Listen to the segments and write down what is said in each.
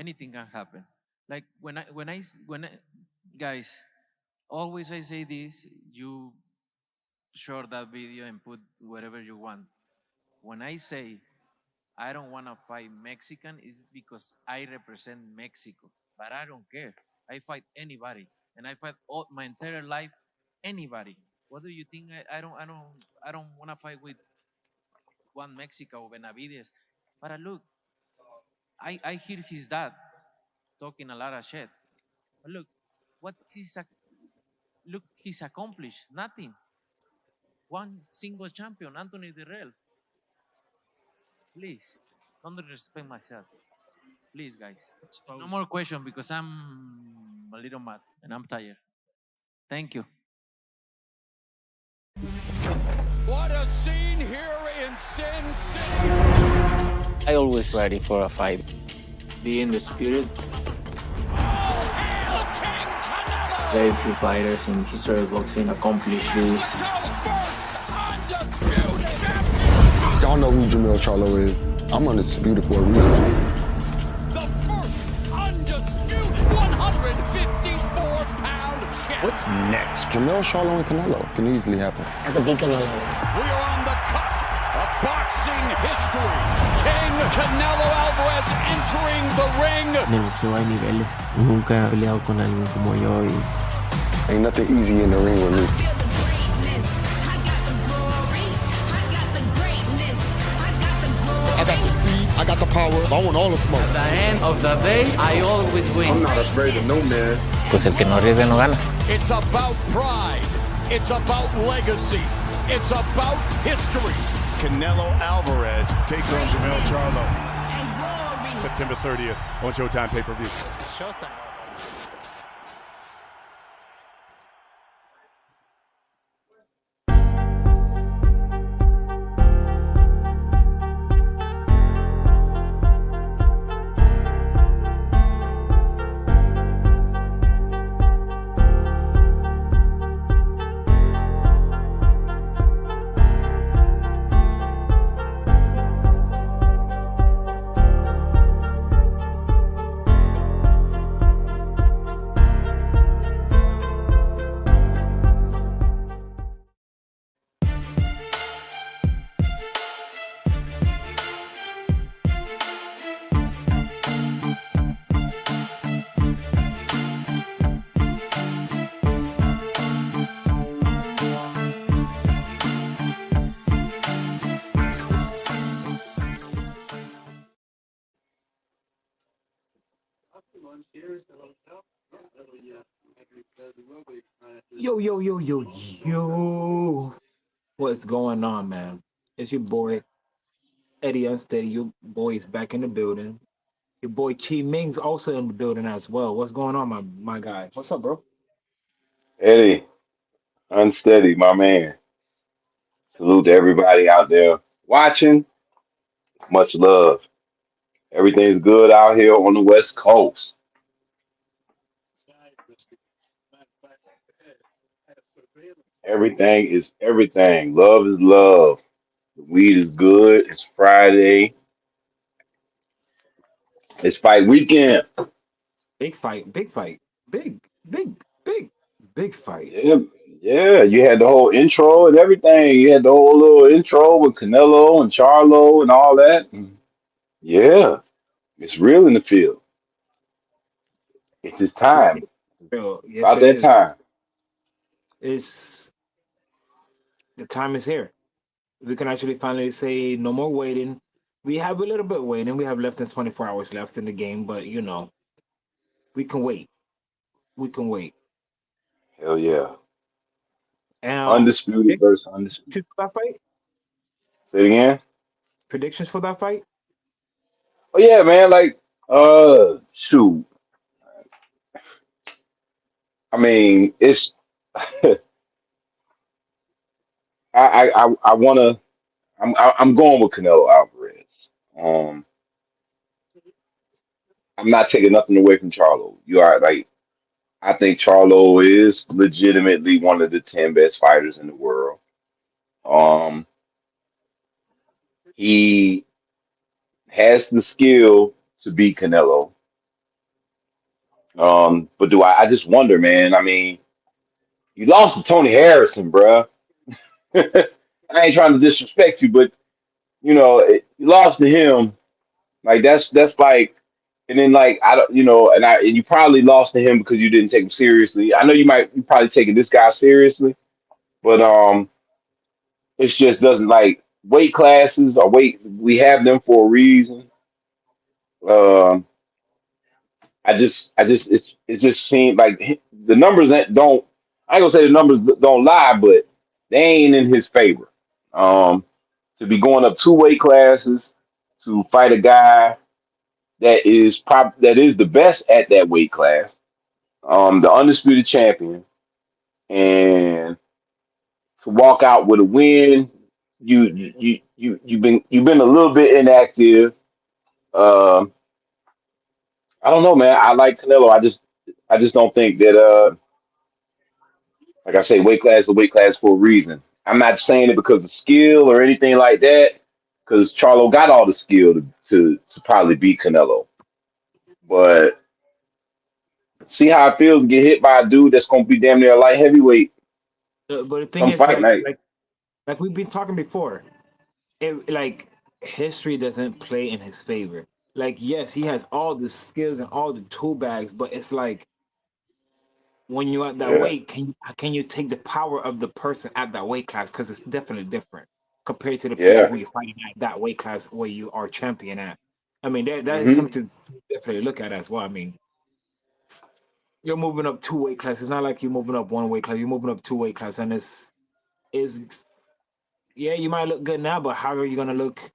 anything can happen. Like guys, always I say this, you share that video and put whatever you want. When I say I don't want to fight Mexican, it's because I represent Mexico, but I don't care. I fight anybody, and I fight all my entire life anybody. What do you think? I don't want to fight with one Mexico or Benavides. But look, I hear his dad talking a lot of shit. But look, what he's accomplished nothing. One single champion, Anthony Dirrell. Please, don't disrespect myself. Please, guys. No more question because I'm a little mad and I'm tired. Thank you. What a scene here in Sin City. I always ready for a fight. The Undisputed. Very few fighters in history of boxing accomplish this. Y'all know who Charlo is. I'm undisputed for a reason. The first undisputed 154-pound champ. What's next? Charlo and Canelo can easily happen. That could be Canelo. We are on the cusp of boxing history. King Canelo Alvarez entering the ring. En el boxeo hay niveles. Nunca he peleado con alguien como yo y... Ain't nothing easy in the ring with me. I got the speed, I got the power, I want all the smoke. At the end of the day, I always win. I'm not afraid of no man. Pues el que no arriesga no gana. It's about pride. It's about legacy. It's about history. Canelo Alvarez takes on Charlo. September 30th on Showtime pay-per-view. Showtime. Yo. What's going on, man? It's your boy, Eddie Unsteady. Your boy is back in the building. Your boy Chi Ming's also in the building as well. What's going on, my guy? What's up, bro? Eddie, unsteady, my man. Salute to everybody out there watching. Much love. Everything's good out here on the West Coast. Everything is everything. Love is love. The weed is good. It's Friday. It's fight weekend. Big fight. Big fight. Yeah. You had the whole intro and everything. You had the whole little intro with Canelo and Charlo and all that. Yeah, it's real in the field. It's his time. Yes, About that time. It's the time is here. We can actually finally say no more waiting. We have a little bit waiting. We have less than 24 hours left in the game, but we can wait. Hell yeah. Undisputed versus undisputed. for that fight? Say it again. Predictions for that fight? Oh yeah, man. Like, shoot. I mean, it's. I wanna. I'm going with Canelo Alvarez. I'm not taking nothing away from Charlo. You are like, I think Charlo is legitimately one of the 10 best fighters in the world. He has the skill to beat Canelo. But do I just wonder, man. I mean, you lost to Tony Harrison, bruh. I ain't trying to disrespect you, but you lost to him. Like that's like, and then like I don't, and you probably lost to him because you didn't take him seriously. I know you probably taking this guy seriously, but it just doesn't like weight classes or weight. We have them for a reason. Um, it just seemed like the numbers that don't. I ain't gonna say the numbers don't lie, but they ain't in his favor. Um, to be going up two weight classes to fight a guy that is the best at that weight class, the undisputed champion, and to walk out with a win. You've been a little bit inactive. Um, I don't know, man. I like Canelo. I just don't think that like I say, weight class is a weight class for a reason. I'm not saying it because of skill or anything like that, because Charlo got all the skill to probably beat Canelo. But see how it feels to get hit by a dude that's gonna be damn near a light heavyweight But the thing come is, fight night. like we've been talking before, like history doesn't play in his favor. Like, yes, he has all the skills and all the tool bags, but it's like when you're at that Yeah, weight, can you take the power of the person at that weight class? Because it's definitely different compared to the people yeah. who you're fighting at that weight class where you are champion at. I mean, that is hmm something to definitely look at as well. I mean, you're moving up two weight classes. It's not like you're moving up one weight class. You're moving up two weight class, and it's is yeah, you might look good now, but how are you gonna look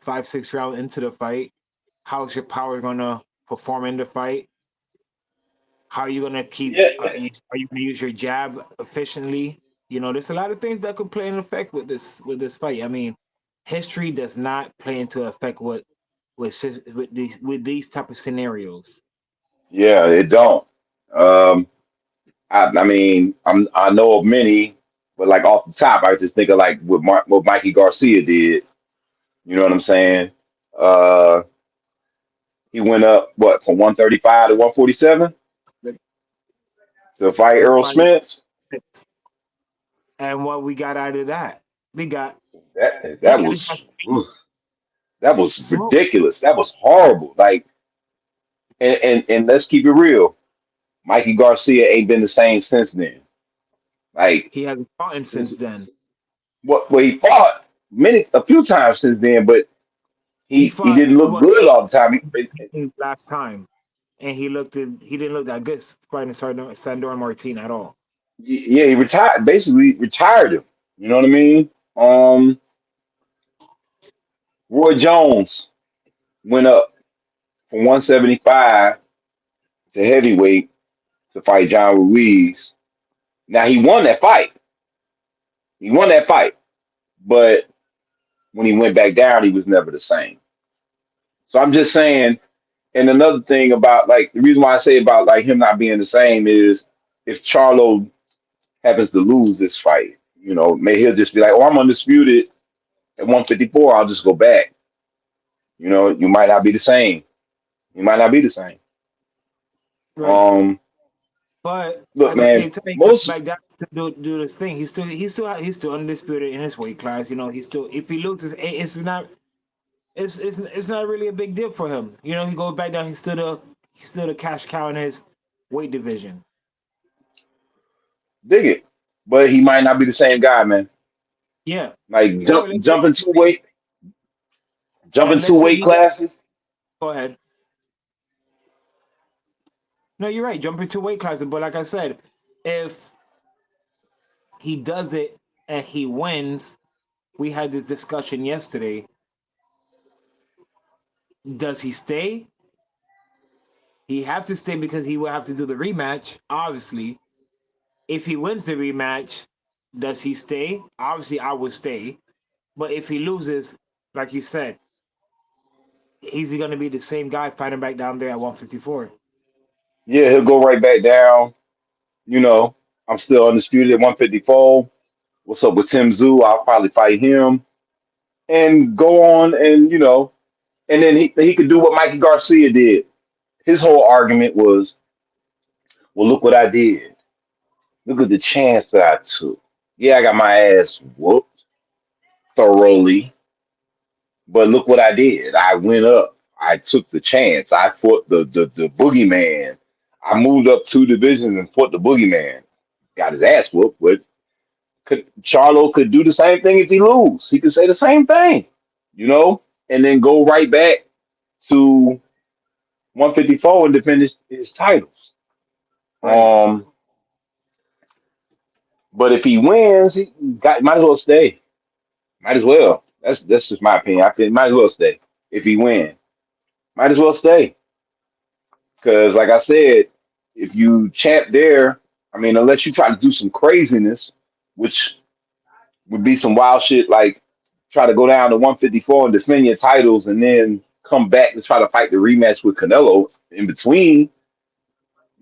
5, 6 rounds into the fight? How's your power gonna perform in the fight? How are you gonna keep? Yeah, Are you gonna use your jab efficiently? There's a lot of things that could play an effect with this fight. I mean, history does not play into effect with these type of scenarios. yeah. It don't. Um, I mean, I know of many, but like off the top, I just think of like what Mikey Garcia did. You know what I'm saying? Uh, he went up what from 135 to 147 Like, to fight to Earl fight, Spence. and what we got out of that, we got That he that got his ass was that was smoked. ridiculous. That was horrible. Like, and let's keep it real. Mikey Garcia ain't been the same since then. Like He hasn't fought since since then. well, he fought a few times since then, but He he fought didn't look what good all the time. last time, and he didn't look that good fighting Sandor Martin at all. Yeah, he retired, basically retired him. You know what I mean? Um, Roy Jones went up from 175 to heavyweight to fight John Ruiz. Now he won that fight. He won that fight, but when he went back down, he was never the same. So I'm just saying. And another thing about like the reason why I say about like him not being the same is if Charlo happens to lose this fight, may he'll just be like, "Oh, I'm undisputed at 154. I'll just go back." You might not be the same. You might not be the same. Right. Um, But look, at the man, same time, he comes most back down to do this thing. He's still undisputed in his weight class. He's still, if he loses, it's not really a big deal for him. He goes back down. He's still the cash cow in his weight division. dig it, but he might not be the same guy, man. Yeah. Like Or jumping and two let's say weight he got. classes. Go ahead. No, you're right. Jump into weight classes, but like I said, if he does it and he wins, we had this discussion yesterday. Does he stay? He have to stay because he will have to do the rematch. Obviously, if he wins the rematch, does he stay? Obviously, I would stay. But if he loses, like you said, is he going to be the same guy fighting back down there at 154? Yeah, he'll go right back down. You know, I'm still undisputed at 154. What's up with Tim Zoo? I'll probably fight him and go on and and then he could do what Mikey Garcia did. His whole argument was, well, look what I did. Look at the chance that I took. Yeah, I got my ass whooped thoroughly, but look what I did. I went up. I took the chance. I fought the boogeyman. I moved up 2 divisions and fought the boogeyman. Got his ass whooped, but Charlo could do the same thing if he lose. He could say the same thing, and then go right back to 154 and defend his titles. Right. But if he wins, might as well stay. Might as well. That's just my opinion. I think might as well stay. If he win, might as well stay. Because like I said, if you champ there, I mean, unless you try to do some craziness, which would be some wild shit, like try to go down to 154 and defend your titles, and then come back to try to fight the rematch with Canelo in between.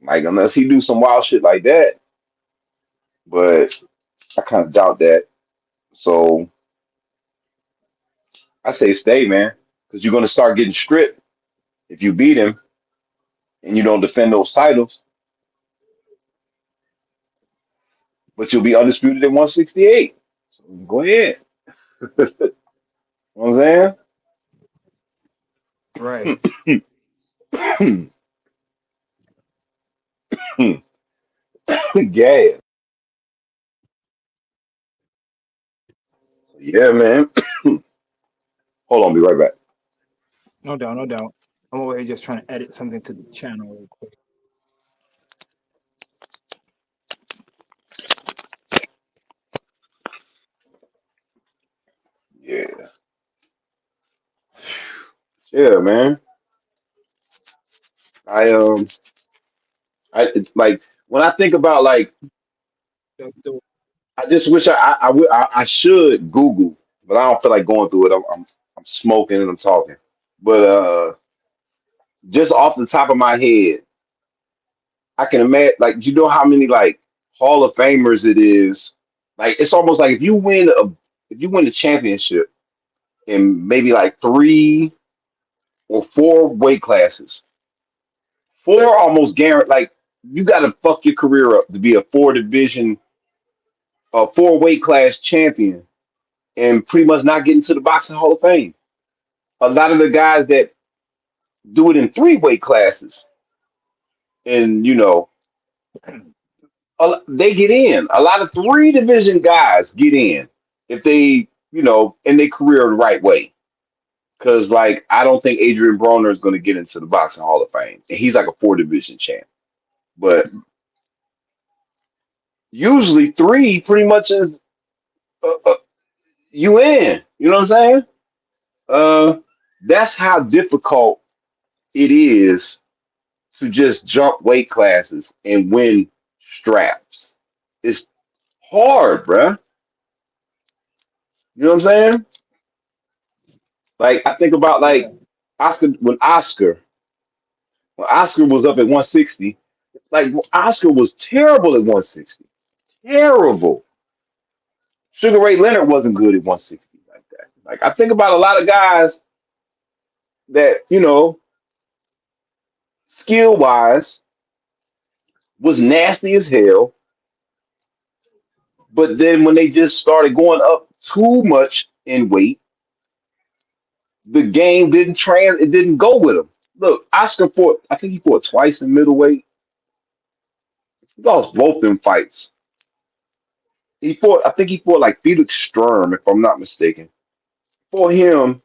Like unless he do some wild shit like that, but I kind of doubt that. So I say stay, man, because you're gonna start getting stripped if you beat him and you don't defend those titles. But you'll be undisputed at 168. So go ahead. You know what I'm Right. saying? Gas. Yeah, man. Hold on, be right back. No doubt, no doubt. I'm over here just trying to edit something to the channel real quick. Yeah. Yeah, man. I I like when I think about like Let's do it. I just wish I should Google, but I don't feel like going through it. I'm smoking and I'm talking. But just off the top of my head, I can imagine like how many like Hall of Famers it is. Like it's almost like if you win the championship in maybe like 3 or 4 weight classes, four almost guaranteed. Like you got to fuck your career up to be a 4 weight class champion, and pretty much not get into the boxing Hall of Fame. A lot of the guys that do it in 3 weight classes, and they get in. A lot of 3 division guys get in if they, in their career the right way. Because, like, I don't think Adrian Broner is going to get into the Boxing Hall of Fame. And he's like a 4 division champ. But usually 3 pretty much is you in. You know what I'm saying? Uh, that's how difficult it is to just jump weight classes and win straps. It's hard, bruh. You know what I'm saying? Like I think about like Yeah. Oscar was up at 160. Like Oscar was terrible at 160. Terrible. Sugar Ray Leonard wasn't good at 160 like that. Like I think about a lot of guys that, skill wise was nasty as hell, but then when they just started going up too much in weight, the game it didn't go with him. Look, Oscar fought, I think he fought twice in middleweight. He lost both them fights. I think he fought like Felix Sturm, if I'm not mistaken. For him,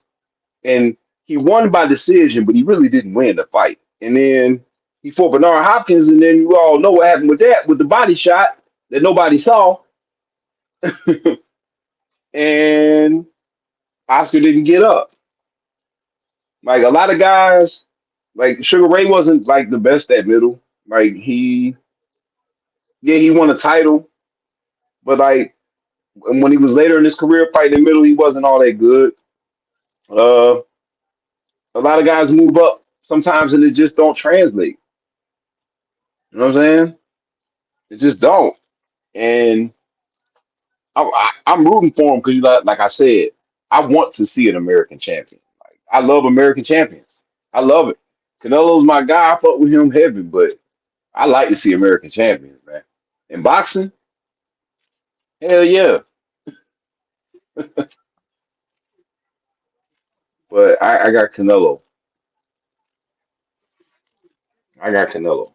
and he won by decision, but he really didn't win the fight. And then he fought Bernard Hopkins, and then you all know what happened with that, with the body shot that nobody saw. And Oscar didn't get up. Like a lot of guys, like Sugar Ray wasn't like the best at middle. Like he won a title, but like when he was later in his career fighting in the middle, he wasn't all that good. Uh, a lot of guys move up sometimes and it just don't translate. You know what I'm saying? It just don't. And I'm rooting for him because, like I said, I want to see an American champion. Like I love American champions. I love it. Canelo's my guy. I fuck with him heavy, but I like to see American champions, man. In boxing, hell yeah. But I got Canelo. I got Canelo.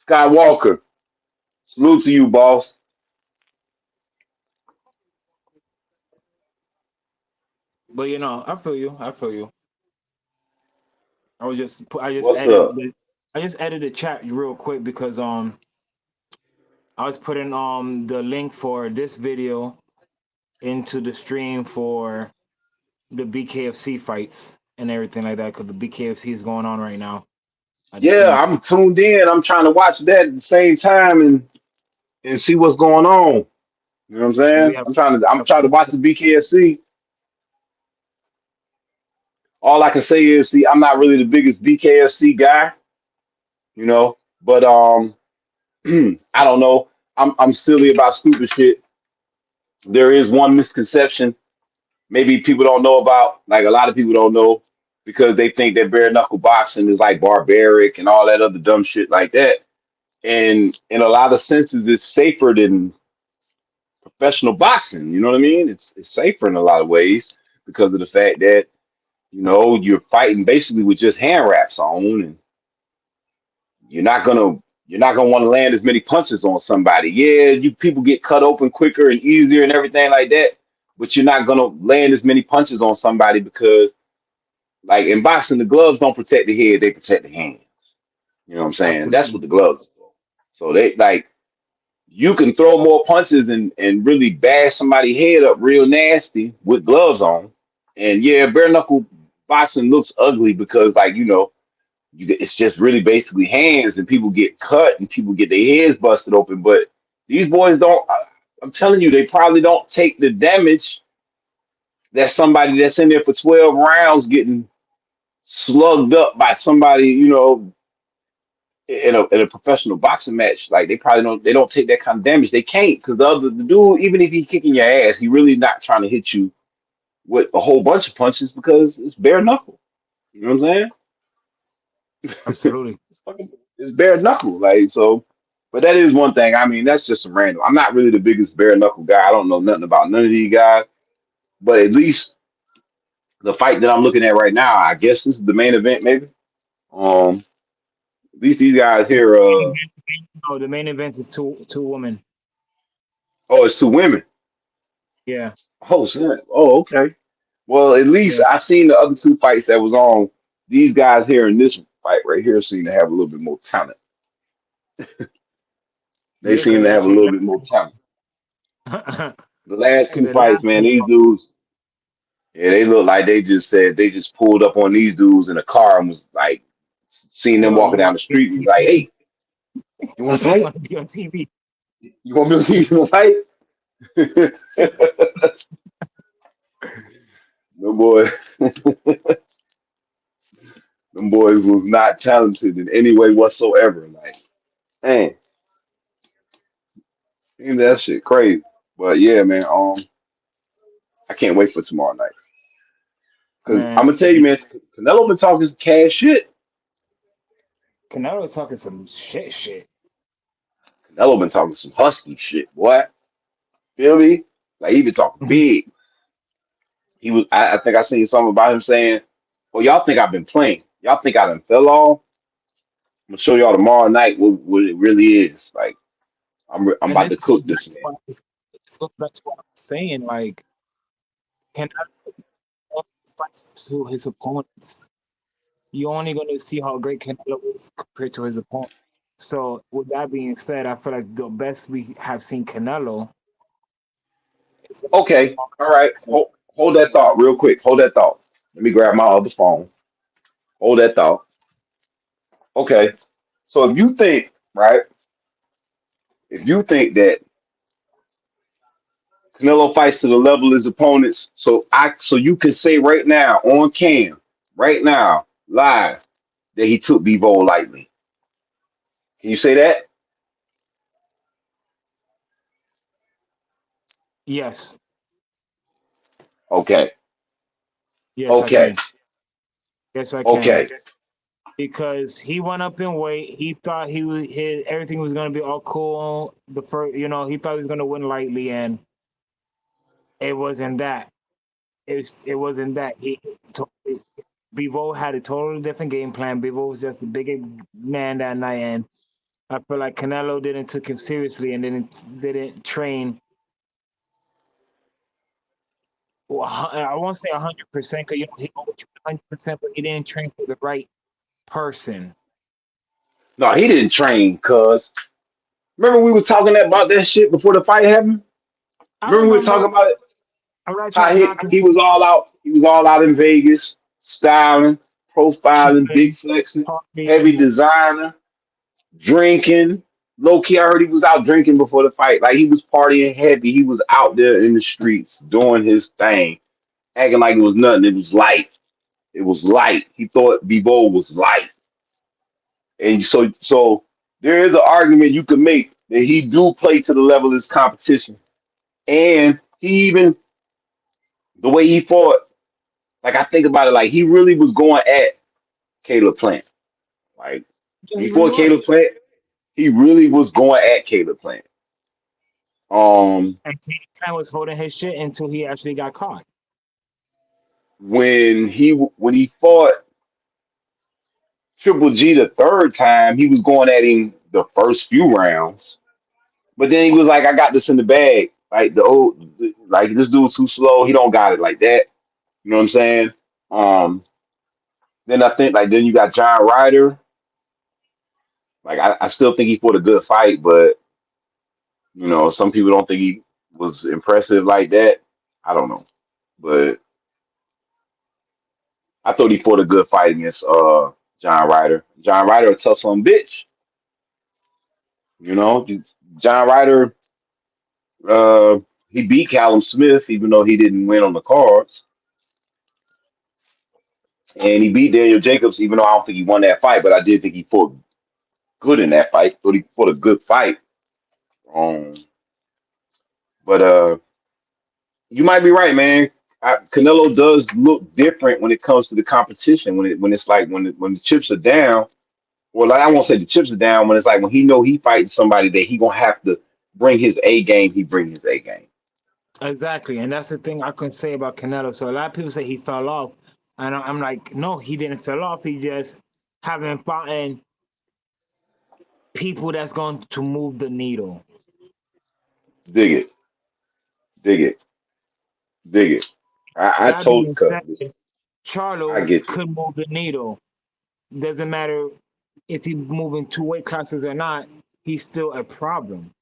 Skywalker, salute to you, boss. But I feel you. I feel you. I just What's edited up? the I just edited the chat real quick because I was putting the link for this video into the stream for the BKFC fights and everything like that because the BKFC is going on right now at the Yeah, same time. I'm tuned in. I'm trying to watch that at the same time and see what's going on. You know what I'm And we saying? have, I'm trying to watch the BKFC. All I can say is, see, I'm not really the biggest BKFC guy, but I don't know. I'm silly about stupid shit. There is one misconception maybe people don't know about, like a lot of people don't know, because they think that bare knuckle boxing is like barbaric and all that other dumb shit like that. And in a lot of senses, it's safer than professional boxing. You know what I mean? It's safer in a lot of ways because of the fact that you're fighting basically with just hand wraps on, and you're not gonna you're not gonna want to land as many punches on somebody. Yeah, you people get cut open quicker and easier and everything like that, but you're not gonna land as many punches on somebody because, like in boxing, the gloves don't protect the head; they protect the hand. You know what I'm saying? That's what absolutely. the gloves are for. So they like you can throw more punches and really bash somebody's head up real nasty with gloves on. And yeah, bare knuckle boxing looks ugly because it's just really basically hands and people get cut and people get their heads busted open. But these boys don't. I'm telling you, they probably don't take the damage that somebody that's in there for 12 rounds getting slugged up by somebody, in a professional boxing match. Like they don't take that kind of damage. They can't because the dude, even if he kicking your ass, he really not trying to hit you with a whole bunch of punches because it's bare knuckle. You know what I'm saying? Absolutely. It's bare knuckle. Like so, but that is one thing. I mean, that's just some random. I'm not really the biggest bare knuckle guy. I don't know nothing about none of these guys. But at least the fight that I'm looking at right now, I guess this is the main event, maybe. At least these guys here. No, the main event is two women. Oh, it's two women. Yeah. Oh, snap. Oh, okay. Well, at least Yeah. I seen the other two fights that was on. These guys here in this fight right here seem to have a little bit more talent. They Yeah, because seem to have a actually little bit more talent. because The last two the fights, last man, one, these dudes, yeah, they look like they just pulled up on these dudes in a car and was like, seeing them yo, walking you down want the to be on street and was like, TV? hey, you want to You fight? want to be on TV? You want me to see you fight? No boy, them boys was not talented in any way whatsoever. Like, man, ain't that shit crazy. But yeah, man, I can't wait for tomorrow night. Cause I'm Man, gonna tell you, man, Canelo been talking some cash shit. Canelo talking some shit. Canelo been talking some husky shit, boy. Feel me? Like he been talking big. He was. I think I seen something about him saying, "Well, y'all think I've been playing? Y'all think I done fell off? I'm gonna show y'all tomorrow night what it really is. Like I'm And about to this goes cook back this to man." what I'm saying. Like, Canelo fights to his opponents. You're only going to see how great Canelo is compared to his opponent. So, with that being said, I feel like the best we have seen Canelo is Okay, all right. Hold that thought real quick. Hold that thought. Let me grab my other phone. Hold that thought. Okay. So if you think, right, if you think that Canelo fights to the level of his opponents, so you can say right now on cam, right now, live, that he took Bivol lightly. Can you say that? yes, Okay. yes, I Okay. can. Yes, I can. Okay. Because he went up in weight. He thought everything was gonna be all cool. The first, he thought he was gonna win lightly, and it wasn't that. It wasn't that. Bivol had a totally different game plan. Bivol was just a bigger man that night, and I feel like Canelo didn't took him seriously and didn't train. Well, I won't say 100% because he 100%, but he didn't train for the right person. No, he didn't train, cuz. Remember we were talking about that shit before the fight happened? I Remember we were talking remember. about it? I'm not trying How to knock him he too was all out. He was all out in Vegas, styling, profiling, big chilling, flexing, heavy talking. designer, drinking. Low key, I heard he was out drinking before the fight. Like he was partying heavy. He was out there in the streets doing his thing, acting like it was nothing. It was light. It was light. He thought Bebo was light. And so there is an argument you could make that he do play to the level of his competition. And he even the way he fought, like I think about it, like he really was going at Caleb Plant. Like Yeah, he really before was. Caleb Plant, he really was going at Caleb Plant. Um, And Kane was holding his shit until he actually got caught. when he fought Triple G the third time, he was going at him the first few rounds. But then he was like, I got this in the bag. Like this dude's too slow. He don't got it like that. You know what I'm saying? Um, then I think like then you got John Ryder. Like I still think he fought a good fight, but some people don't think he was impressive like that. I don't know. But I thought he fought a good fight against John Ryder. John Ryder a tough son bitch. You know, John Ryder uh he beat Callum Smith even though he didn't win on the cards. And he beat Daniel Jacobs, even though I don't think he won that fight, but I did think he fought good in that fight. Thought he fought a good fight. Um, but you might be right, man. Canelo does look different when it comes to the competition. When it's like when the chips are down. Well, like I won't say the chips are down. When it's like when he know he fighting somebody that he gonna have to bring his A game. He bring his A game. Exactly, and that's the thing I can say about Canelo. So a lot of people say he fell off, and I'm like, no, he didn't fall off. He just haven't fought people that's going to move the needle. Dig it, dig it, dig it. I That told being Cuz, said, I Charlo get you. could move the needle. Doesn't matter if he's moving two weight classes or not. He's still a problem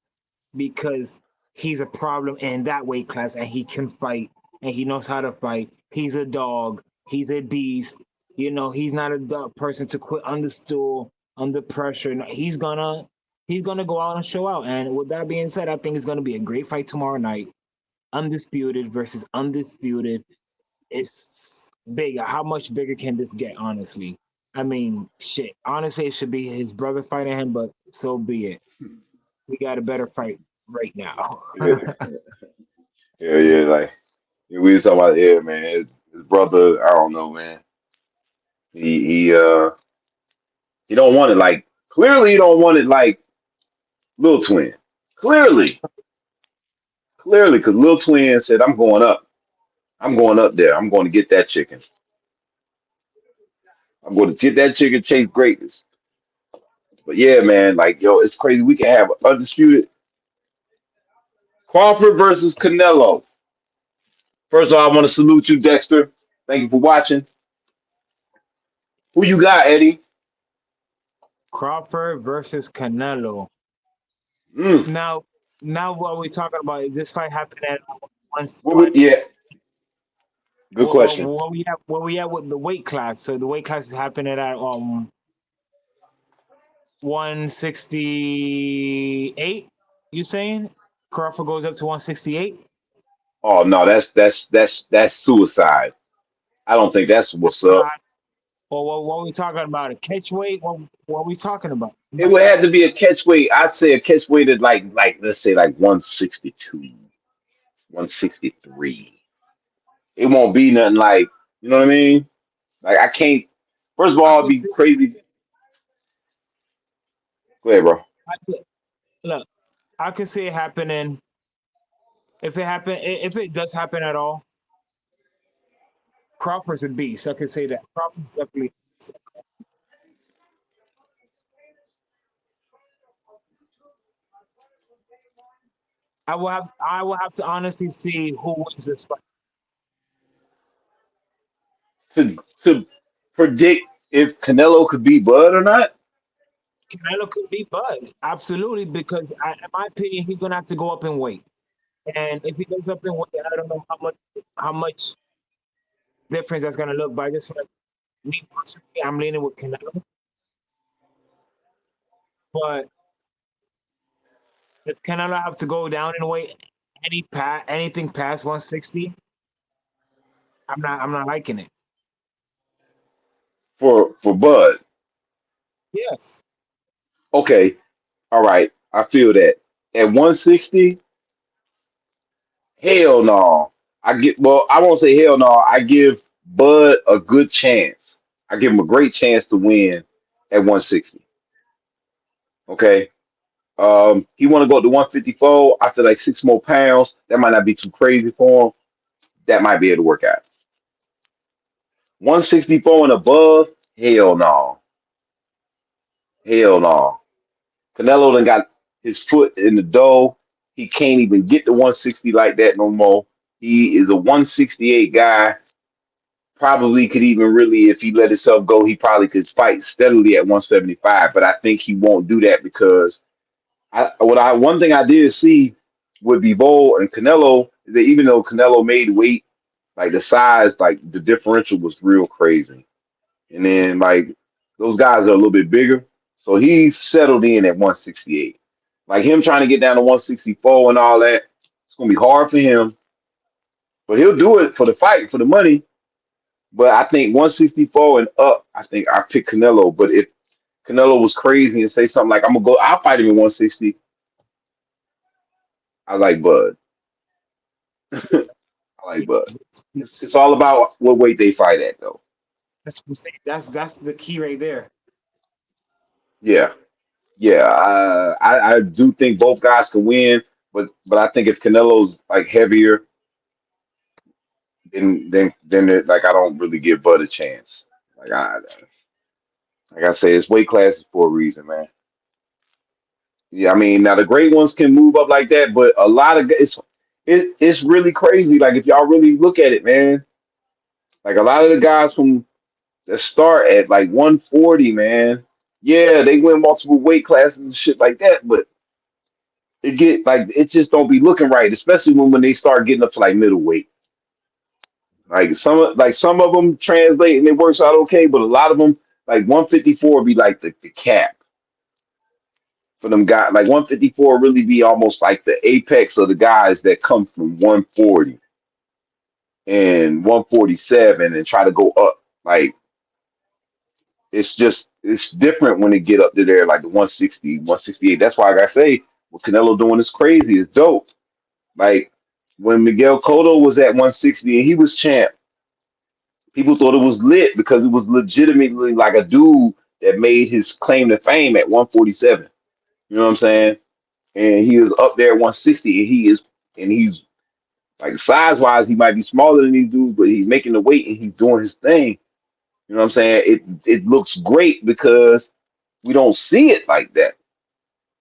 because he's a problem in that weight class, and he can fight, and he knows how to fight. He's a dog. He's a beast. He's not a dog person to quit on the stool under pressure. No, he's gonna go out and show out. And with that being said, I think it's gonna be a great fight tomorrow night. Undisputed versus undisputed. It's big. How much bigger can this get, honestly? I mean, shit. Honestly, it should be his brother fighting him, but so be it. We got a better fight right now. Yeah, yeah, yeah. Like we was talking about, yeah, man. His brother, I don't know, man. He don't want it like clearly. He don't want it like Lil Twin. Clearly, clearly, because Lil Twin said, "I'm going up. I'm going up there. I'm going to get that chicken. I'm going to get that chicken. Chase greatness." But yeah, man, like yo, it's crazy. We can have undisputed Crawford versus Canelo. First of all, I want to salute you, Dexter. Thank you for watching. Who you got, Eddie? Crawford versus Canelo. Mm. Now, what we're talking about is this fight happening at Yeah, good question. what we at with the weight class. So the weight class is happening at 168. You saying Crawford goes up to 168? Oh no, that's suicide. I don't think that's what's up. Or what are we talking about? A catch weight? What are we talking about? It would have to be a catch weight. I'd say a catch weight at like let's say like 162, 163. It won't be nothing like you know what I mean. Like I can't. First of I all, it'd could be see. crazy. Go ahead, bro. I could, look, I could see it happening. If it does happen at all, Crawford's a beast. I could say that Crawford's definitely. I will have to honestly see who wins this fight. To predict if Canelo could beat Bud or not. Canelo could beat Bud, absolutely, because in my opinion, he's gonna have to go up in weight. And if he goes up in weight, I don't know how much difference that's gonna look. But I just feel like me personally, I'm leaning with Canelo. But if Canelo have to go down in weight, anything past 160, I'm not liking it. For Bud. Yes, Okay, all right, I feel that. At 160, hell no. I won't say hell no. I give Bud a good chance. I give him a great chance to win at 160. Okay. He want to go up to 154. I feel like 6 more pounds. That might not be too crazy for him. That might be able to work out. 164 and above, hell no. Hell no. Canelo done got his foot in the dough. He can't even get to 160 like that no more. He is a 168 guy. Probably could even really, if he let himself go, he probably could fight steadily at 175. But I think he won't do that because one thing I did see with Bivol and Canelo is that even though Canelo made weight, like the size, like the differential was real crazy. And then like those guys are a little bit bigger. So he settled in at 168. Like him trying to get down to 164 and all that, it's gonna be hard for him. But he'll do it for the fight, for the money. But I think 164 and up, I think I pick Canelo. But if Canelo was crazy and say something like, I'll fight him in 160, I like Bud. I like Bud. It's all about what weight they fight at though. that's what I'm saying. That's the key right there. Yeah. Yeah, I do think both guys can win, but I think if Canelo's like heavier, like I don't really give Bud a chance. Like I say, it's weight classes for a reason, man. Yeah, I mean now the great ones can move up like that, but a lot of it's really crazy. Like if y'all really look at it, man, like a lot of the guys from that start at like 140, man. Yeah, they win multiple weight classes and shit like that, but it just don't be looking right, especially when they start getting up to like middleweight. Some of them translate and it works out okay, but a lot of them like 154 be like the cap for them guys. Like 154 really be almost like the apex of the guys that come from 140 and 147 and try to go up. Like it's different when they get up to there like the 160, 168. That's why like I say what Canelo doing is crazy. It's dope. Like when Miguel Cotto was at 160 and he was champ, people thought it was lit because it was legitimately like a dude that made his claim to fame at 147. You know what I'm saying? And he is up there at 160 and he's like size wise, he might be smaller than these dudes, but he's making the weight and he's doing his thing. You know what I'm saying? It looks great because we don't see it like that.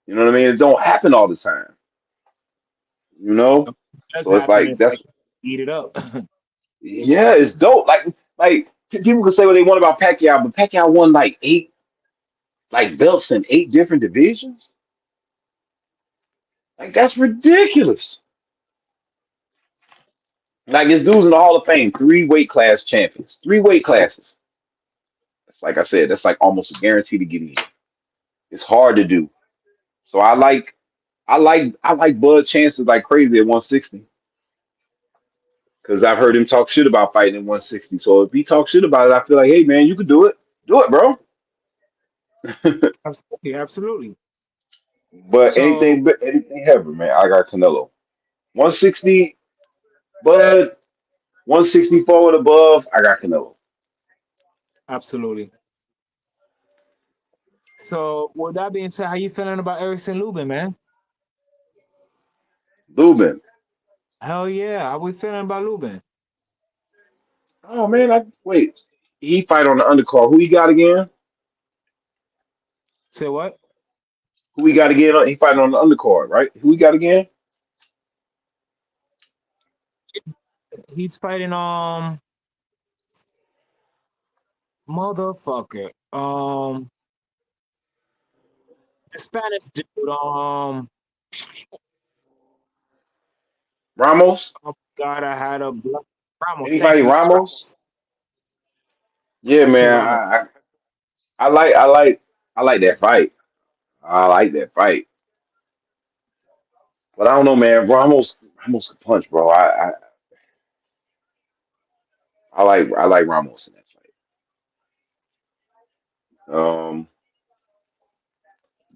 You know what I mean? It don't happen all the time. You know? That's So it's happening. like It's that's like eat it up. yeah, it's dope. Like people can say what they want about Pacquiao, but Pacquiao won like 8 belts in 8 different divisions. Like that's ridiculous. Like his dudes in the Hall of Fame, 3 weight class champions, 3 weight classes. It's like I said, that's like almost a guarantee to get in. It's hard to do. So I like Bud chances like crazy at 160 because I've heard him talk shit about fighting at 160. So if he talks shit about it, I feel like, hey man, you could do it. Do it, bro. Absolutely, absolutely. But So anything heavy, man, I got Canelo. 160, Bud. 164 and above, I got Canelo. absolutely. So with that being said, how you feeling about Erickson Lubin, man? Lubin. Hell yeah, how we feeling about Lubin? Oh man, I wait. He fight on the undercard. Who he got again? Say what? Who he got again? He fighting on the undercard, right? Who he got again? He's fighting motherfucker. The Spanish dude, Ramos? oh God, I had a Ramos, thank Anybody you. Yes, Ramos? Ramos. Yeah, Cesar man. Ramos. I like that fight. I like that fight. But I don't know, man. Ramos can punch, bro. I like Ramos in that fight.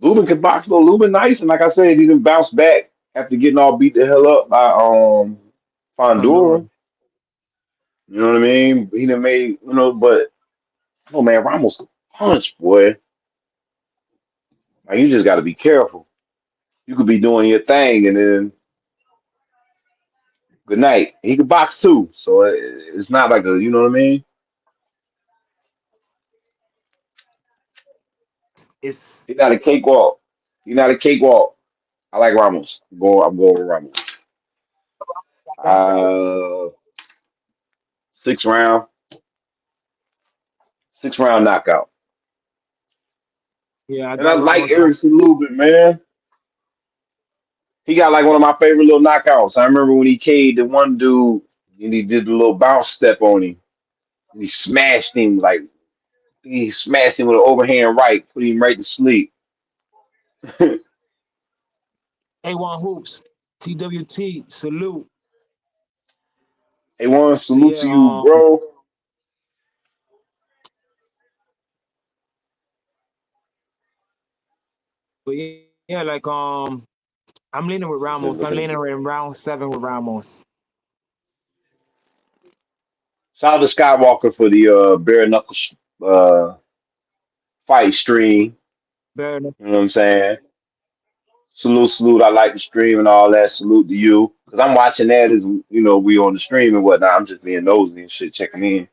Lubin can box though. Lubin nice, and like I said, he can bounce back after getting all beat the hell up by Pandora. Fondura. You know what I mean? He done made but oh man, Ramos can punch, boy. Like you just got to be careful. You could be doing your thing, and then good night. He could box too, so it's not like a, you know what I mean? It's He's not a cakewalk. He's not a cakewalk. I like Ramos. I'm going with Ramos. Uh, six round, 6 round knockout. yeah, I And I got like Ramos by Erickson Lubin, man. He got like one of my favorite little knockouts. I remember when he K'd the one dude and he did the little bounce step on him. And he smashed him like he smashed him with an overhand right, put him right to sleep. A1 Hoops. TWT, salute. Hey, one So salute yeah, to you, bro. but yeah, like I'm leaning with Just Ramos. I'm looking. leaning in round 7 with Ramos. Shout out to Skywalker for the bare knuckle uh, fight stream. Better You know what I'm saying? Salute, salute. I like the stream and all that. Salute to you. Because I'm watching that as, we on the stream and whatnot. I'm just being nosy and shit, checking in.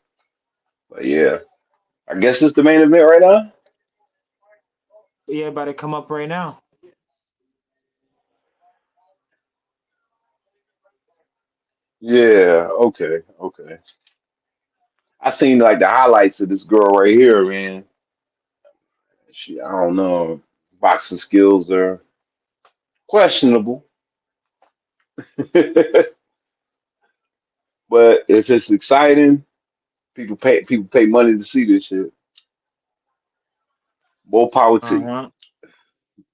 But yeah, I guess it's the main event right now. yeah, about to come up right now. Yeah, okay, okay. I seen like the highlights of this girl right here, man. I don't know. Boxing skills are questionable. But if it's exciting, people pay money to see this shit. More power to you. Uh-huh.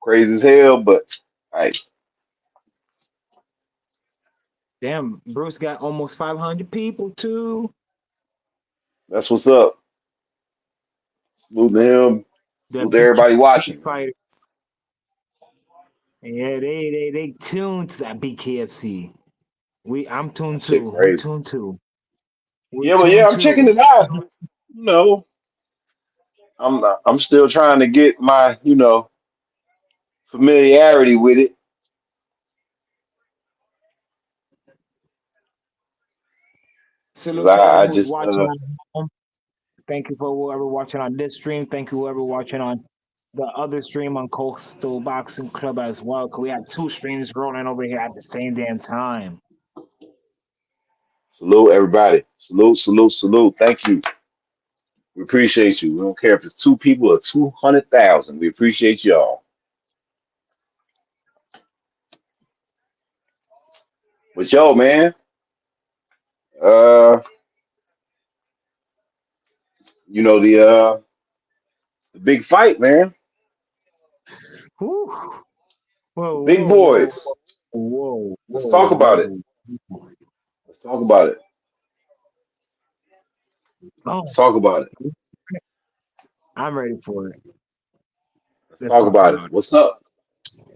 Crazy as hell, but hey, Damn, Bruce got almost 500 people too. that's what's up. Salute to him. The Salute to everybody BKFC watching, man. fighters. Yeah, they tuned to that BKFC. I'm tuned That shit too. We crazy. tuned too. We Yeah, but yeah, tuned I'm checking too. it out. You know, I'm still trying to get my, familiarity with it. Cause Salute to I, I everyone who's just watching on home. Thank you for whoever watching on this stream. Thank you whoever watching on the other stream on Coastal Boxing Club as well. Cause we have 2 streams rolling over here at the same damn time. salute everybody. Salute, salute, salute. Thank you. We appreciate you. We don't care if it's 2 people or 200,000. We appreciate y'all. But yo, man, uh, the big fight, man. Whew. The Whoa, big whoa, whoa, boys. whoa, Let's whoa, talk about it. whoa. Let's talk about it. Oh, Let's talk about it. I'm ready for it. Let's Let's talk talk about it. about it. What's up?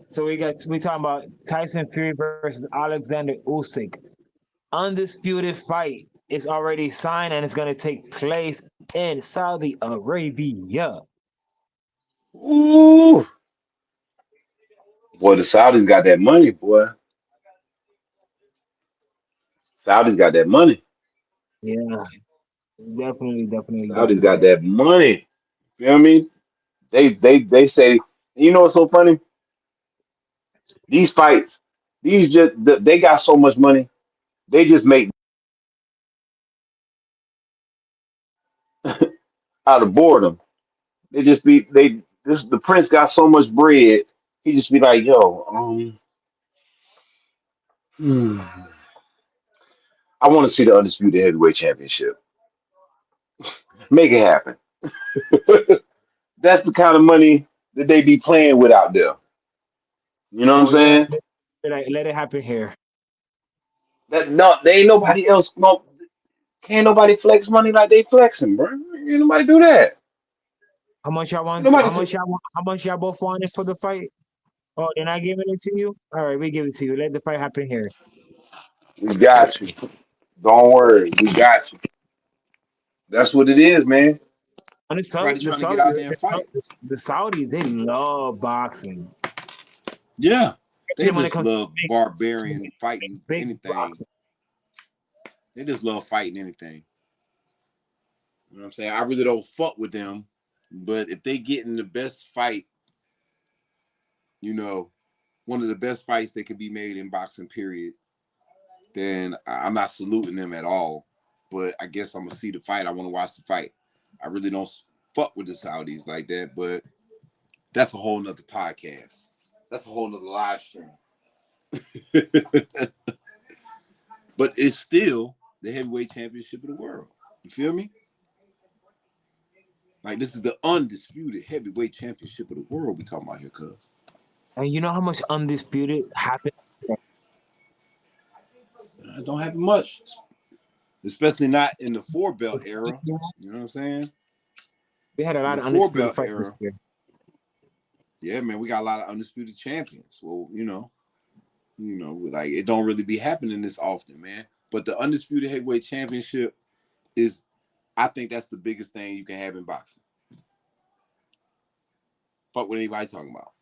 So we talking about Tyson Fury versus Alexander Usyk. Undisputed fight is already signed and it's gonna take place in Saudi Arabia. Ooh, boy, the Saudis got that money, boy. Saudis got that money. Yeah, definitely got Saudis that. got that money. Feel me? They say, you know what's so funny? These fights, they got so much money. They just make out of boredom. They just be they this the prince got so much bread. He just be like, yo, hmm, I want to see the undisputed heavyweight championship. Make it happen. That's the kind of money that they be playing with out there. You know what I'm Oh yeah, saying? let it happen here. That no, they ain't nobody else. No, can't nobody flex money like they flexing, bro. Ain't nobody do that. How much y'all Ain't want? nobody. How much y'all both wanted for the fight? Oh, they're not giving it to you. All right, we give it to you. Let the fight happen here. We got you. Don't worry, we got you. That's what it is, man. And Everybody trying to get out there and fight. The Saudis, they love boxing, Yeah. They especially when it just comes love to barbarian fighting big anything. boxing. They just love fighting anything. You know what I'm saying? I really don't fuck with them. But if they get in the best fight, you know, one of the best fights that could be made in boxing, period, then I'm not saluting them at all. But I guess I'm gonna see the fight. I want to watch the fight. I really don't fuck with the Saudis like that, but that's a whole nother podcast. That's a whole nother live stream. But it's still the heavyweight championship of the world. You feel me? Like this is the undisputed heavyweight championship of the world we talking about here, cuz. And you know how much undisputed happens? It don't happen much. Especially not in the four belt era. You know what I'm saying? We had a In lot the of four undisputed belt fights era, this year. yeah, man, we got a lot of undisputed champions. Well, like it don't really be happening this often, man. But the undisputed heavyweight championship is, I think that's the biggest thing you can have in boxing. Fuck what anybody talking about.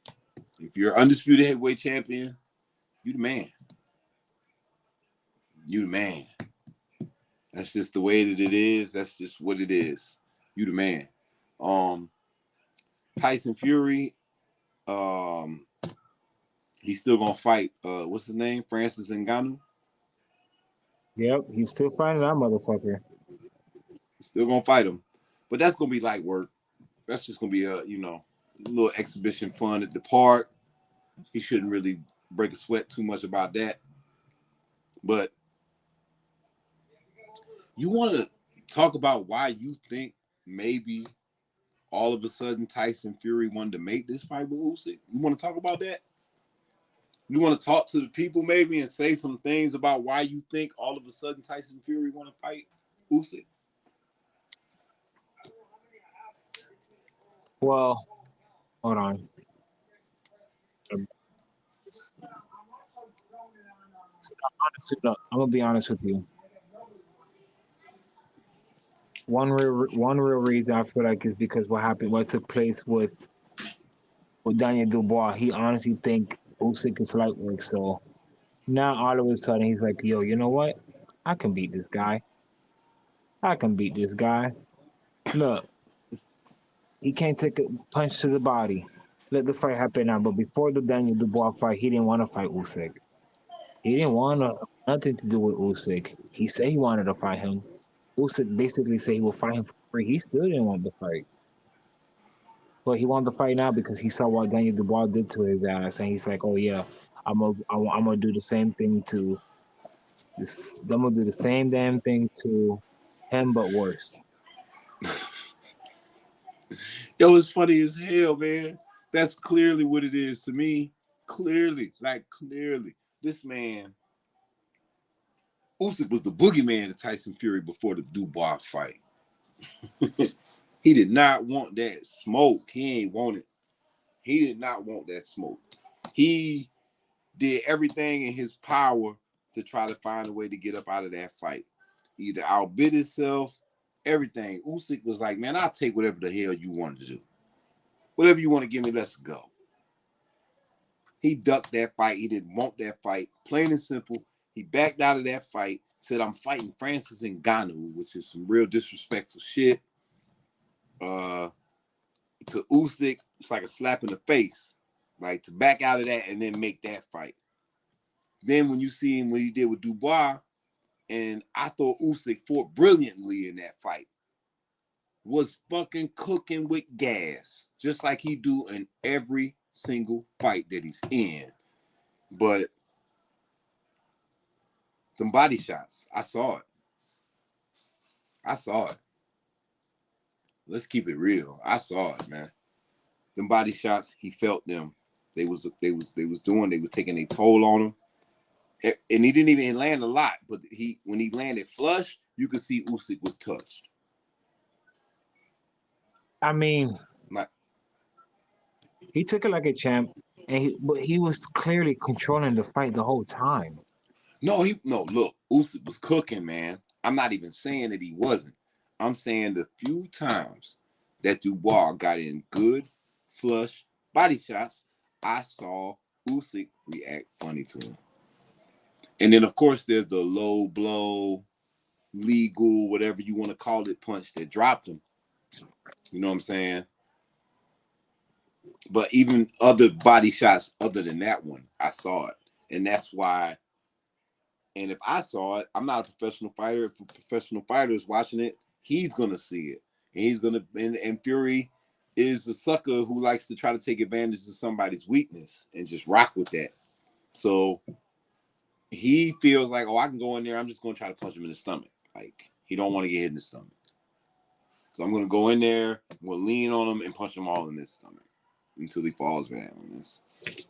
If you're undisputed heavyweight champion, you the man. You the man. That's just the way that it is. That's just what it is. You the man. Um, Tyson Fury, um, he's still gonna fight. What's his name? Francis Ngannou. Yep, he's still fighting that motherfucker. He's still gonna fight him, but that's gonna be light work. That's just gonna be a little exhibition fun at the park. He shouldn't really break a sweat too much about that. But you want to talk about why you think maybe all of a sudden Tyson Fury wanted to make this fight with Usyk? You want to talk about that? You want to talk to the people maybe and say some things about why you think all of a sudden Tyson Fury want to fight Usyk? Well, hold on. Honestly, no, I'm gonna be honest with you. One real reason I feel like is because what took place with Daniel Dubois. He honestly think Usyk is light work. So now all of a sudden he's like, yo, you know what? I can beat this guy. I can beat this guy. Look, he can't take a punch to the body. Let the fight happen now. But before the Daniel Dubois fight, he didn't want to fight Usyk. He didn't want nothing to do with Usyk. He said he wanted to fight him. Usyk basically said he will fight him for free. He still didn't want the fight. But he wanted to fight now because he saw what Daniel Dubois did to his ass. And he's like, oh, yeah, I'm gonna do the same thing to this. I'm gonna do the same damn thing to him, but worse. Yo, it's funny as hell, man. That's clearly what it is to me. Clearly, like clearly. This man, Usyk was the boogeyman to Tyson Fury before the Dubois fight. He did not want that smoke. He ain't want it. He did not want that smoke. He did everything in his power to try to find a way to get up out of that fight. Either outbid himself, everything. Usyk was like, man, I'll take whatever the hell you wanted to do. Whatever you want to give me, let's go. He ducked that fight. He didn't want that fight. Plain and simple. He backed out of that fight. Said, I'm fighting Francis Ngannou, which is some real disrespectful shit. To Usyk, it's like a slap in the face. Like, to back out of that and then make that fight. Then when you see him, what he did with Dubois, and I thought Usyk fought brilliantly in that fight. Was fucking cooking with gas, just like he do in every single fight that he's in. But them body shots, I saw it. Let's keep it real. I saw it, man. Them body shots, he felt them. They was taking a toll on him. And he didn't even land a lot, but when he landed flush, you could see Usyk was touched. I mean, Like, he took it like a champ, but he was clearly controlling the fight the whole time. Look, Usyk was cooking, man. I'm not even saying that he wasn't. I'm saying the few times that Dubois got in good, flush body shots, I saw Usyk react funny to him. And then, of course, there's the low blow, legal, whatever you want to call it, punch that dropped him. You know what I'm saying? But even other body shots other than that one, I saw it. And that's why. And if I saw it, I'm not a professional fighter. If a professional fighter is watching it, he's going to see it. And he's going to, and Fury is a sucker who likes to try to take advantage of somebody's weakness and just rock with that. So he feels like, oh, I can go in there. I'm just going to try to punch him in the stomach. Like, he don't want to get hit in the stomach. So I'm going to go in there, we'll lean on him and punch him all in his stomach until he falls down.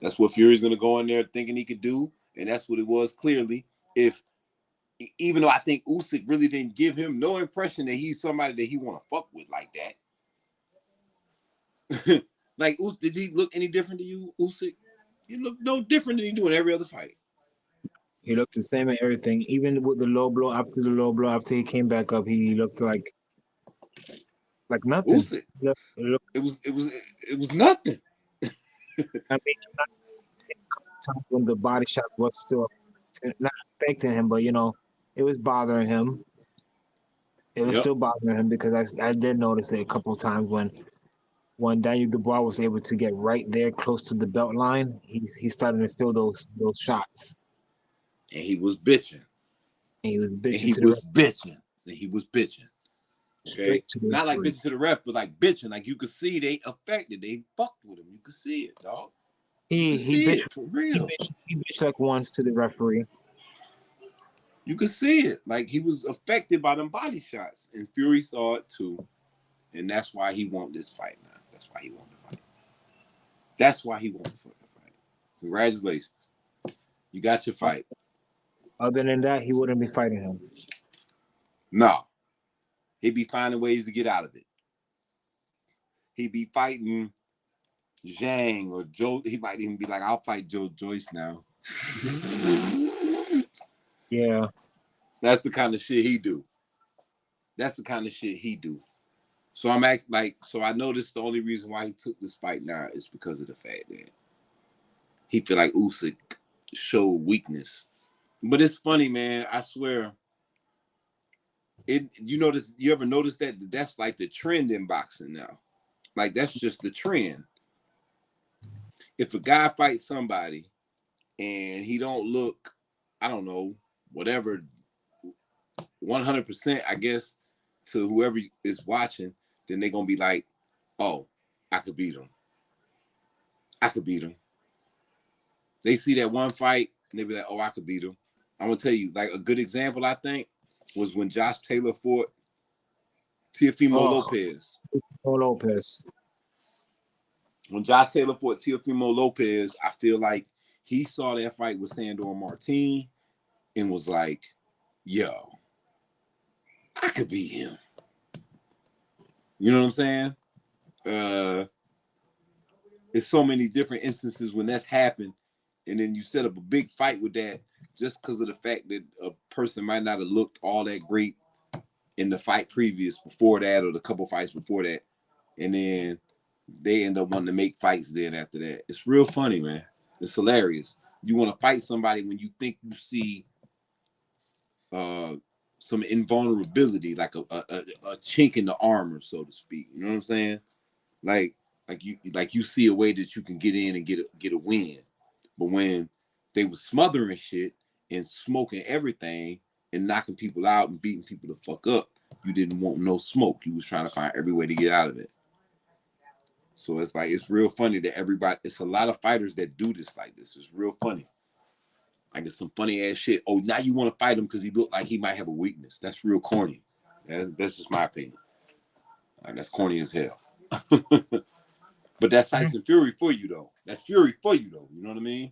That's what Fury's going to go in there thinking he could do. And that's what it was clearly. Even though I think Usyk really didn't give him no impression that he's somebody that he want to fuck with like that. Like, did he look any different to you, Usyk? He looked no different than he do in every other fight. He looked the same and everything. Even with the low blow, after he came back up, he looked like nothing. Usyk. It was nothing. I mean, a couple times when the body shots was still not affecting him, but it was bothering him. It was still bothering him because I did notice it a couple of times when Daniel Dubois was able to get right there close to the belt line. He's starting to feel those shots. And he was bitching. He was bitching. He was bitching. Okay, not like bitching to the ref, but like bitching. Like you could see they affected. They fucked with him. You could see it, dog. He bitched for real. He bitched like once to the referee. You could see it. Like he was affected by them body shots, and Fury saw it too, and that's why he won this fight. Now that's why he won the fight. That's why he won the fucking fight. Congratulations, you got your fight. Other than that, he wouldn't be fighting him. No. He'd be finding ways to get out of it. He'd be fighting Zhang or Joe. He might even be like, I'll fight Joe Joyce now. Yeah. That's the kind of shit he do. So so I noticed the only reason why he took this fight now is because of the fact that he feel like Usyk showed weakness. But it's funny, man. I swear. You ever notice that that's like the trend in boxing now? Like that's just the trend. If a guy fights somebody and he don't look, I don't know, whatever, 100%, I guess, to whoever is watching, then they're gonna be like, oh, I could beat him. They see that one fight and they be like, oh, I could beat him. I'm gonna tell you, like a good example, I think, was when Josh Taylor fought Teofimo Lopez. When Josh Taylor fought Teofimo Lopez, I feel like he saw that fight with Sandor Martin and was like, yo, I could beat him. You know what I'm saying? There's so many different instances when that's happened, and then you set up a big fight with that just because of the fact that a person might not have looked all that great in the fight previous before that or the couple fights before that. And then they end up wanting to make fights then after that. It's real funny, man. It's hilarious. You want to fight somebody when you think you see some invulnerability, like a chink in the armor, so to speak. You know what I'm saying? Like you see a way that you can get in and get a win. But when they were smothering shit and smoking everything and knocking people out and beating people the fuck up, you didn't want no smoke. You was trying to find every way to get out of it. So it's like, it's real funny that it's a lot of fighters that do this like this. It's real funny. Like, it's some funny ass shit. Oh, now you want to fight him because he looked like he might have a weakness. That's real corny. That's just my opinion. Like, that's corny as hell. But that's Tyson Fury for you, though. That's Fury for you, though. You know what I mean?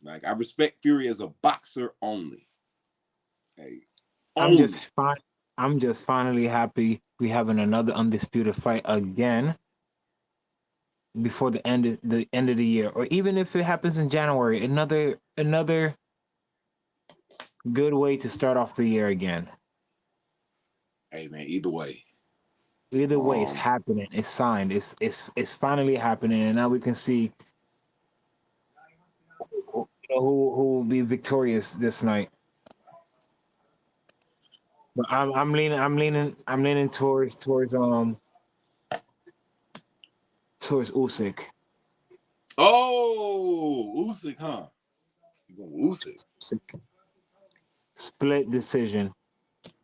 Like, I respect Fury as a boxer only. Hey, only. I'm just finally happy we having another undisputed fight again before the end of the year, or even if it happens in January, another good way to start off the year again. Hey, man, either way. Either way, it's happening. It's signed. It's finally happening, and now we can see who will be victorious this night. But I'm leaning towards Usyk. Oh, Usyk, huh? You going Usyk? Split decision.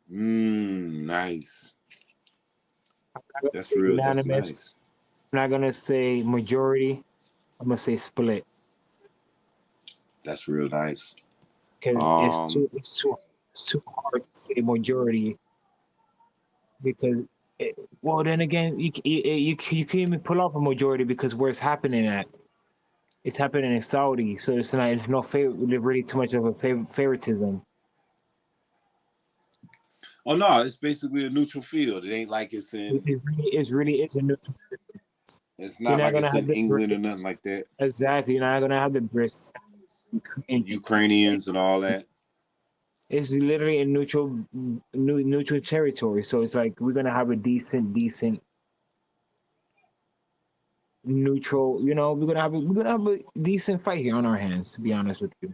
Nice. That's real. Unanimous. That's nice. I'm not gonna say majority. I'm gonna say split. That's real nice. Because it's too hard to say majority. Because well, then again, you can't even pull off a majority because where it's happening at, it's happening in Saudi, so it's not no really too much of a favoritism. Oh no, it's basically a neutral field. It ain't like it's in. It's a neutral. It's not like it's in England or nothing like that. Exactly, you're not gonna have the Brits, Ukrainians and all that. It's literally in neutral territory, so it's like we're gonna have a decent neutral. We're gonna have a decent fight here on our hands. To be honest with you.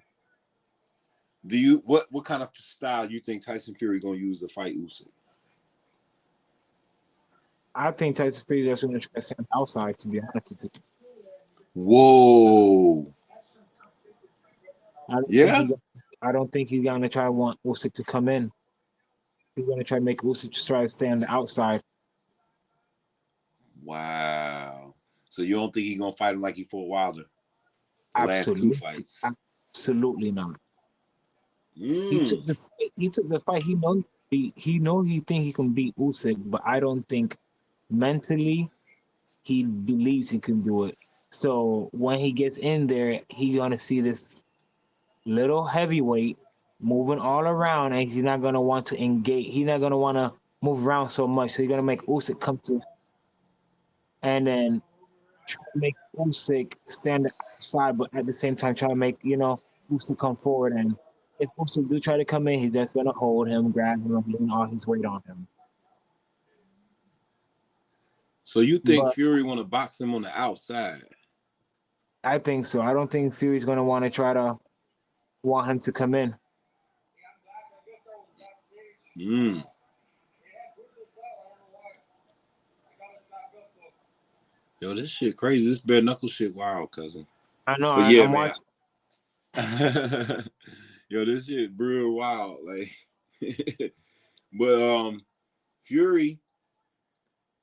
What kind of style you think Tyson Fury gonna use to fight Usyk? I think Tyson Fury is going to try to stand outside. To be honest with you. Whoa. I don't think he's going to try to want Usyk to come in. He's going to try to make Usyk just try to stay on the outside. Wow. So you don't think he's gonna fight him like he fought Wilder? The last two fights. Absolutely not. He took the fight. He think he can beat Usyk, but I don't think mentally he believes he can do it. So when he gets in there, he's gonna see this little heavyweight moving all around, and he's not gonna want to engage. He's not gonna want to move around so much. So he's gonna make Usyk come to, and then try to make Usyk stand outside, but at the same time try to make Usyk come forward. And if Usyk do try to come in, he's just gonna hold him, grab him, and lean all his weight on him. So you think Fury want to box him on the outside? I think so. I don't think Fury's gonna want him to come in. Yo, this shit crazy. This bare knuckle shit wild, cousin. I know. But yeah, I'm man. watching. Yo, this shit real wild. Like, but Fury,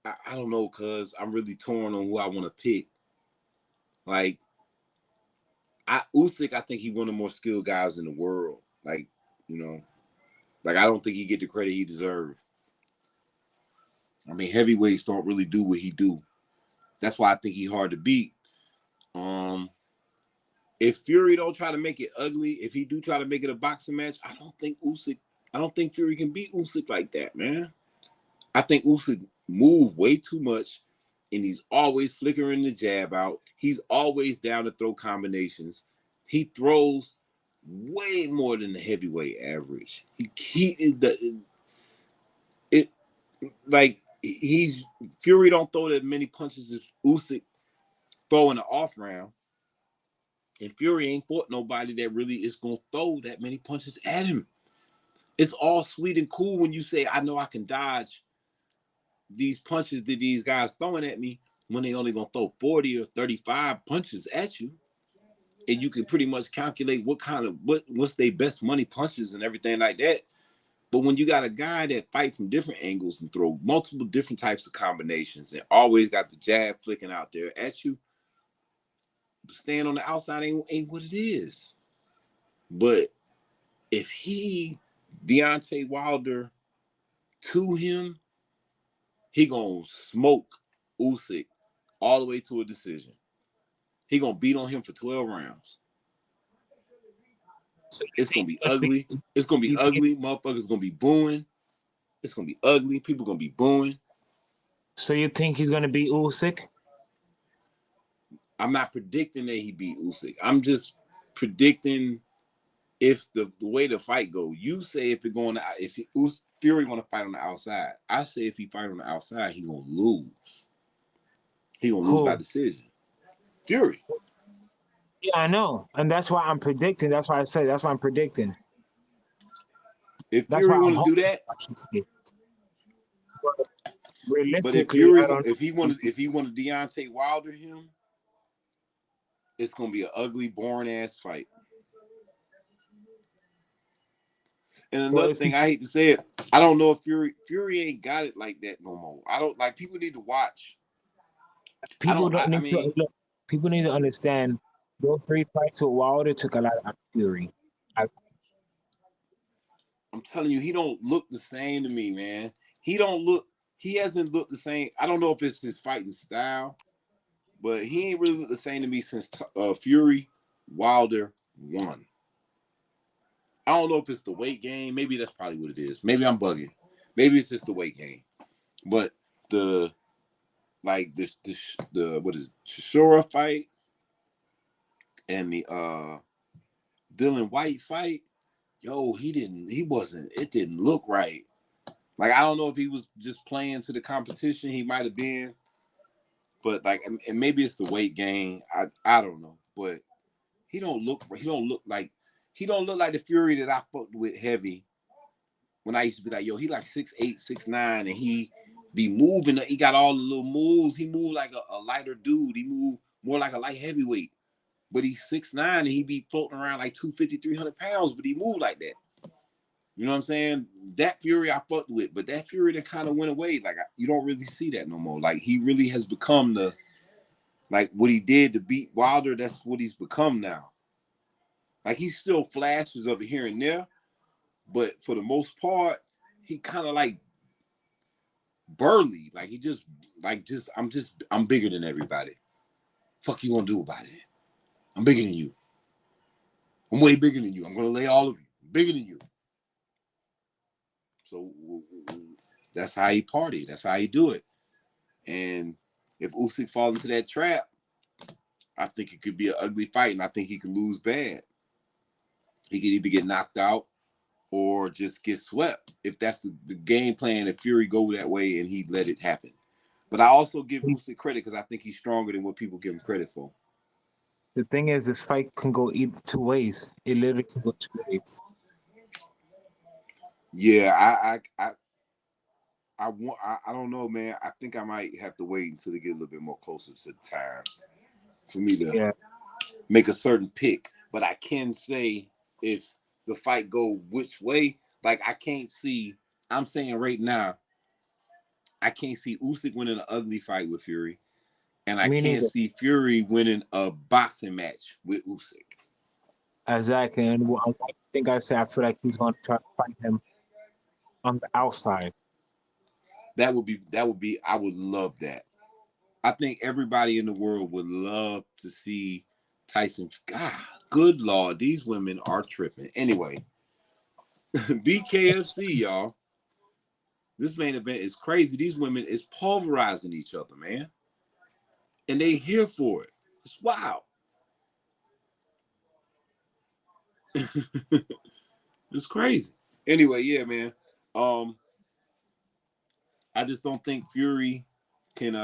I don't know, cuz I'm really torn on who I want to pick. Like, Usyk, I think he's one of the more skilled guys in the world. Like, like I don't think he get the credit he deserves. I mean, heavyweights don't really do what he do. That's why I think he's hard to beat. If Fury don't try to make it ugly, if he do try to make it a boxing match, I don't think Fury can beat Usyk like that, man. I think Usyk move way too much, and he's always flickering the jab out. He's always down to throw combinations. He throws way more than the heavyweight average. He is like he's Fury don't throw that many punches as Usyk throw in the off round. And Fury ain't fought nobody that really is gonna throw that many punches at him. It's all sweet and cool when you say, I know I can dodge these punches that these guys throwing at me when they only gonna throw 40 or 35 punches at you. And you can pretty much calculate what's their best money punches and everything like that. But when you got a guy that fight from different angles and throw multiple different types of combinations and always got the jab flicking out there at you, staying on the outside ain't what it is. But if Deontay Wilder to him, he gonna smoke Usyk all the way to a decision. He gonna beat on him for 12 rounds. It's gonna be ugly. It's gonna be ugly. Motherfuckers gonna be booing. It's gonna be ugly. People gonna be booing. So you think he's gonna beat Usyk? I'm not predicting that he beat Usyk. I'm just predicting if the way the fight go. You say if Fury gonna fight on the outside. I say if he fight on the outside, he gonna lose. He gonna lose by decision. Fury. Yeah, I know, and that's why I'm predicting. That's why I say that's why I'm predicting. If That's Fury why want to do that, but but realistically, I don't. if he want to Deontay Wilder him, it's gonna be an ugly, boring ass fight. And another thing, I hate to say it, I don't know if Fury ain't got it like that no more. I don't like people need to watch. People need to understand those 3 fights with Wilder took a lot of Fury. I'm telling you, he don't look the same to me, man. He hasn't looked the same. I don't know if it's his fighting style, but he ain't really looked the same to me since Fury Wilder won. I don't know if it's the weight gain. Maybe that's probably what it is. Maybe I'm bugging. Maybe it's just the weight gain. But the what is it, Chisora fight and the Dylan White fight, it didn't look right. Like, I don't know if he was just playing to the competition. He might have been, but and maybe it's the weight gain. I don't know, but he don't look like the Fury that I fucked with heavy when I used to be like, he like 6'8", 6'9", and he be moving. He got all the little moves. He moved like a lighter dude. He moved more like a light heavyweight. But he's 6'9", and he be floating around like 250, 300 pounds, but he moved like that. You know what I'm saying? That Fury I fucked with, but that Fury that kind of went away. Like, you don't really see that no more. Like, he really has become what he did to beat Wilder, that's what he's become now. Like, he still flashes of it here and there, but for the most part, he kind of like burly. Like, I'm bigger than everybody. Fuck you gonna do about it? I'm bigger than you. I'm way bigger than you. I'm gonna lay all of you. I'm bigger than you. So that's how he party. That's how he do it. And if Usyk falls into that trap, I think it could be an ugly fight, and I think he could lose bad. He could either get knocked out or just get swept. If that's the game plan, if Fury go that way and he let it happen. But I also give Usyk credit because I think he's stronger than what people give him credit for. The thing is, this fight can go either 2 ways. It literally can go 2 ways. Yeah, I don't know, man. I think I might have to wait until they get a little bit more closer to the time for me to make a certain pick. But I can say if the fight go which way, like I'm saying right now, I can't see Usyk winning an ugly fight with Fury. And I can't see Fury winning a boxing match with Usyk. Exactly. And I think I feel like he's going to try to fight him on the outside. That would be, I would love that. I think everybody in the world would love to see Tyson. God, good Lord, these women are tripping. Anyway, BKFC, y'all. This main event is crazy. These women is pulverizing each other, man. And they here for it. It's wild. It's crazy. Anyway, yeah, man. I just don't think Fury can.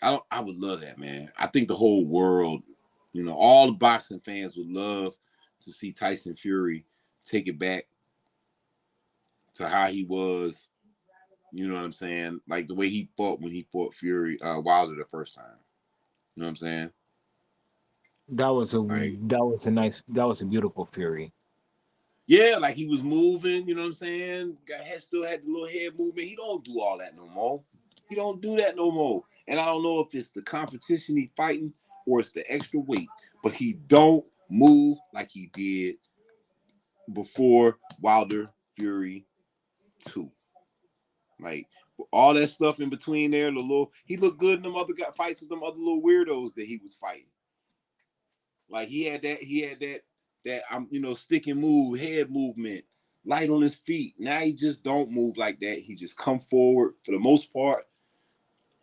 I would love that, man. I think the whole world, all the boxing fans would love to see Tyson Fury take it back to how he was. You know what I'm saying? Like the way he fought when he fought Fury Wilder the first time. You know what I'm saying? That was a Like, that was a beautiful Fury. yeah, like he was moving. You know what I'm saying? Still had the little head movement. He don't do all that no more. He don't do that no more. And I don't know if it's the competition he fighting or it's the extra weight, but he don't move like he did before Wilder Fury 2. Like all that stuff in between there, he looked good in them other fights with them other little weirdos that he was fighting. Like he had that stick and move, head movement, light on his feet. Now he just don't move like that. He just come forward for the most part.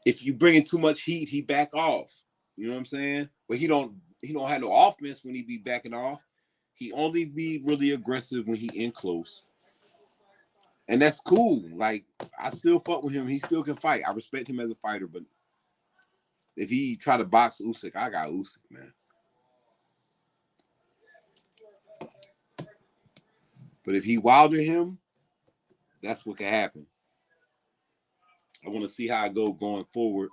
If you bring in too much heat, he back off. You know what I'm saying? But he don't have no offense when he be backing off. He only be really aggressive when he in close. And that's cool. Like, I still fuck with him. He still can fight. I respect him as a fighter, but if he try to box Usyk, I got Usyk, man. But if he Wilder him, that's what can happen. I want to see how I go going forward.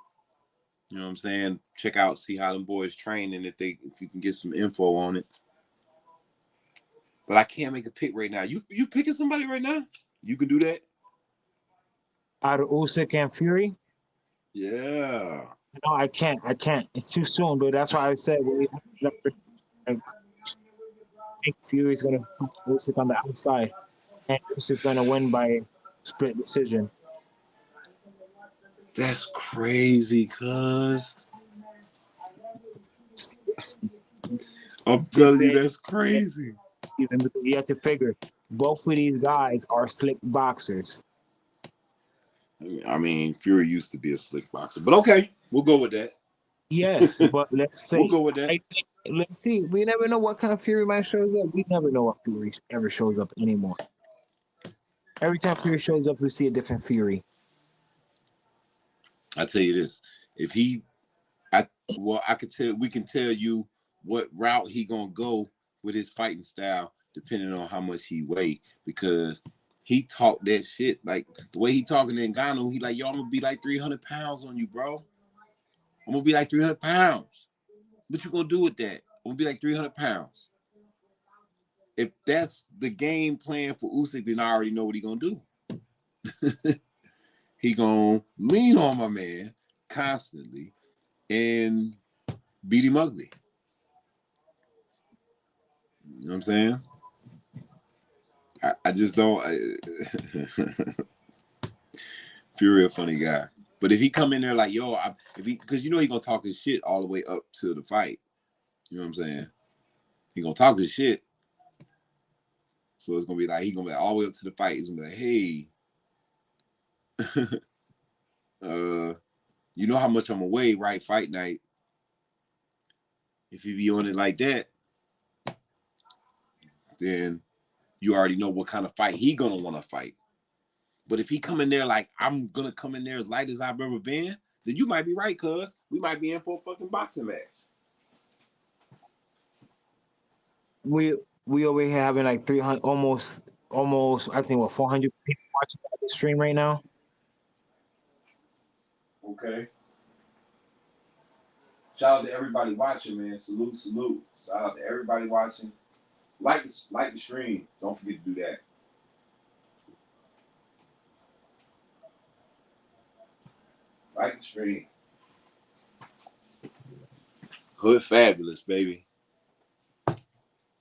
You know what I'm saying? Check out, see how them boys train, and if you can get some info on it. But I can't make a pick right now. You picking somebody right now? You can do that? Out of Usyk and Fury? Yeah. No, I can't. It's too soon, but that's why I said I think Fury's gonna put Usyk on the outside, and Usyk's gonna win by split decision. That's crazy, cuz. I'm telling you, that's crazy. Even because you have to figure both of these guys are slick boxers. I mean, Fury used to be a slick boxer, but okay, we'll go with that. Yes, but let's say We'll go with that. let's see. We never know what kind of Fury man shows up. We never know what Fury ever shows up anymore. Every time Fury shows up, we see a different Fury. I tell you this: if we can tell you what route he gonna go with his fighting style, depending on how much he weigh, because he talked that shit. Like the way he talking in Ghana, he like, yo, I'm gonna be like 300 pounds on you, bro. I'm gonna be like 300 pounds. What you gonna do with that? I'm gonna be like 300 pounds. If that's the game plan for Usyk, then I already know what he gonna do. He gonna lean on my man constantly and beat him ugly. You know what I'm saying? I just don't. Fury a funny guy, but if he come in there like, yo, because he gonna talk his shit all the way up to the fight. You know what I'm saying? He gonna talk his shit, so it's gonna be like he gonna be all the way up to the fight. He's gonna be like, hey, you know how much I'm away, right? Fight night. If you be on it like that, then you already know what kind of fight he gonna want to fight. But if he come in there like, I'm gonna come in there as light as I've ever been, then you might be right, cuz we might be in for a fucking boxing match. We over here having like 300, almost I think 400 people watching the stream right now. Okay. Shout out to everybody watching, man. Salute. Shout out to everybody watching. Like the stream. Don't forget to do that. Like the stream. Hood fabulous, baby.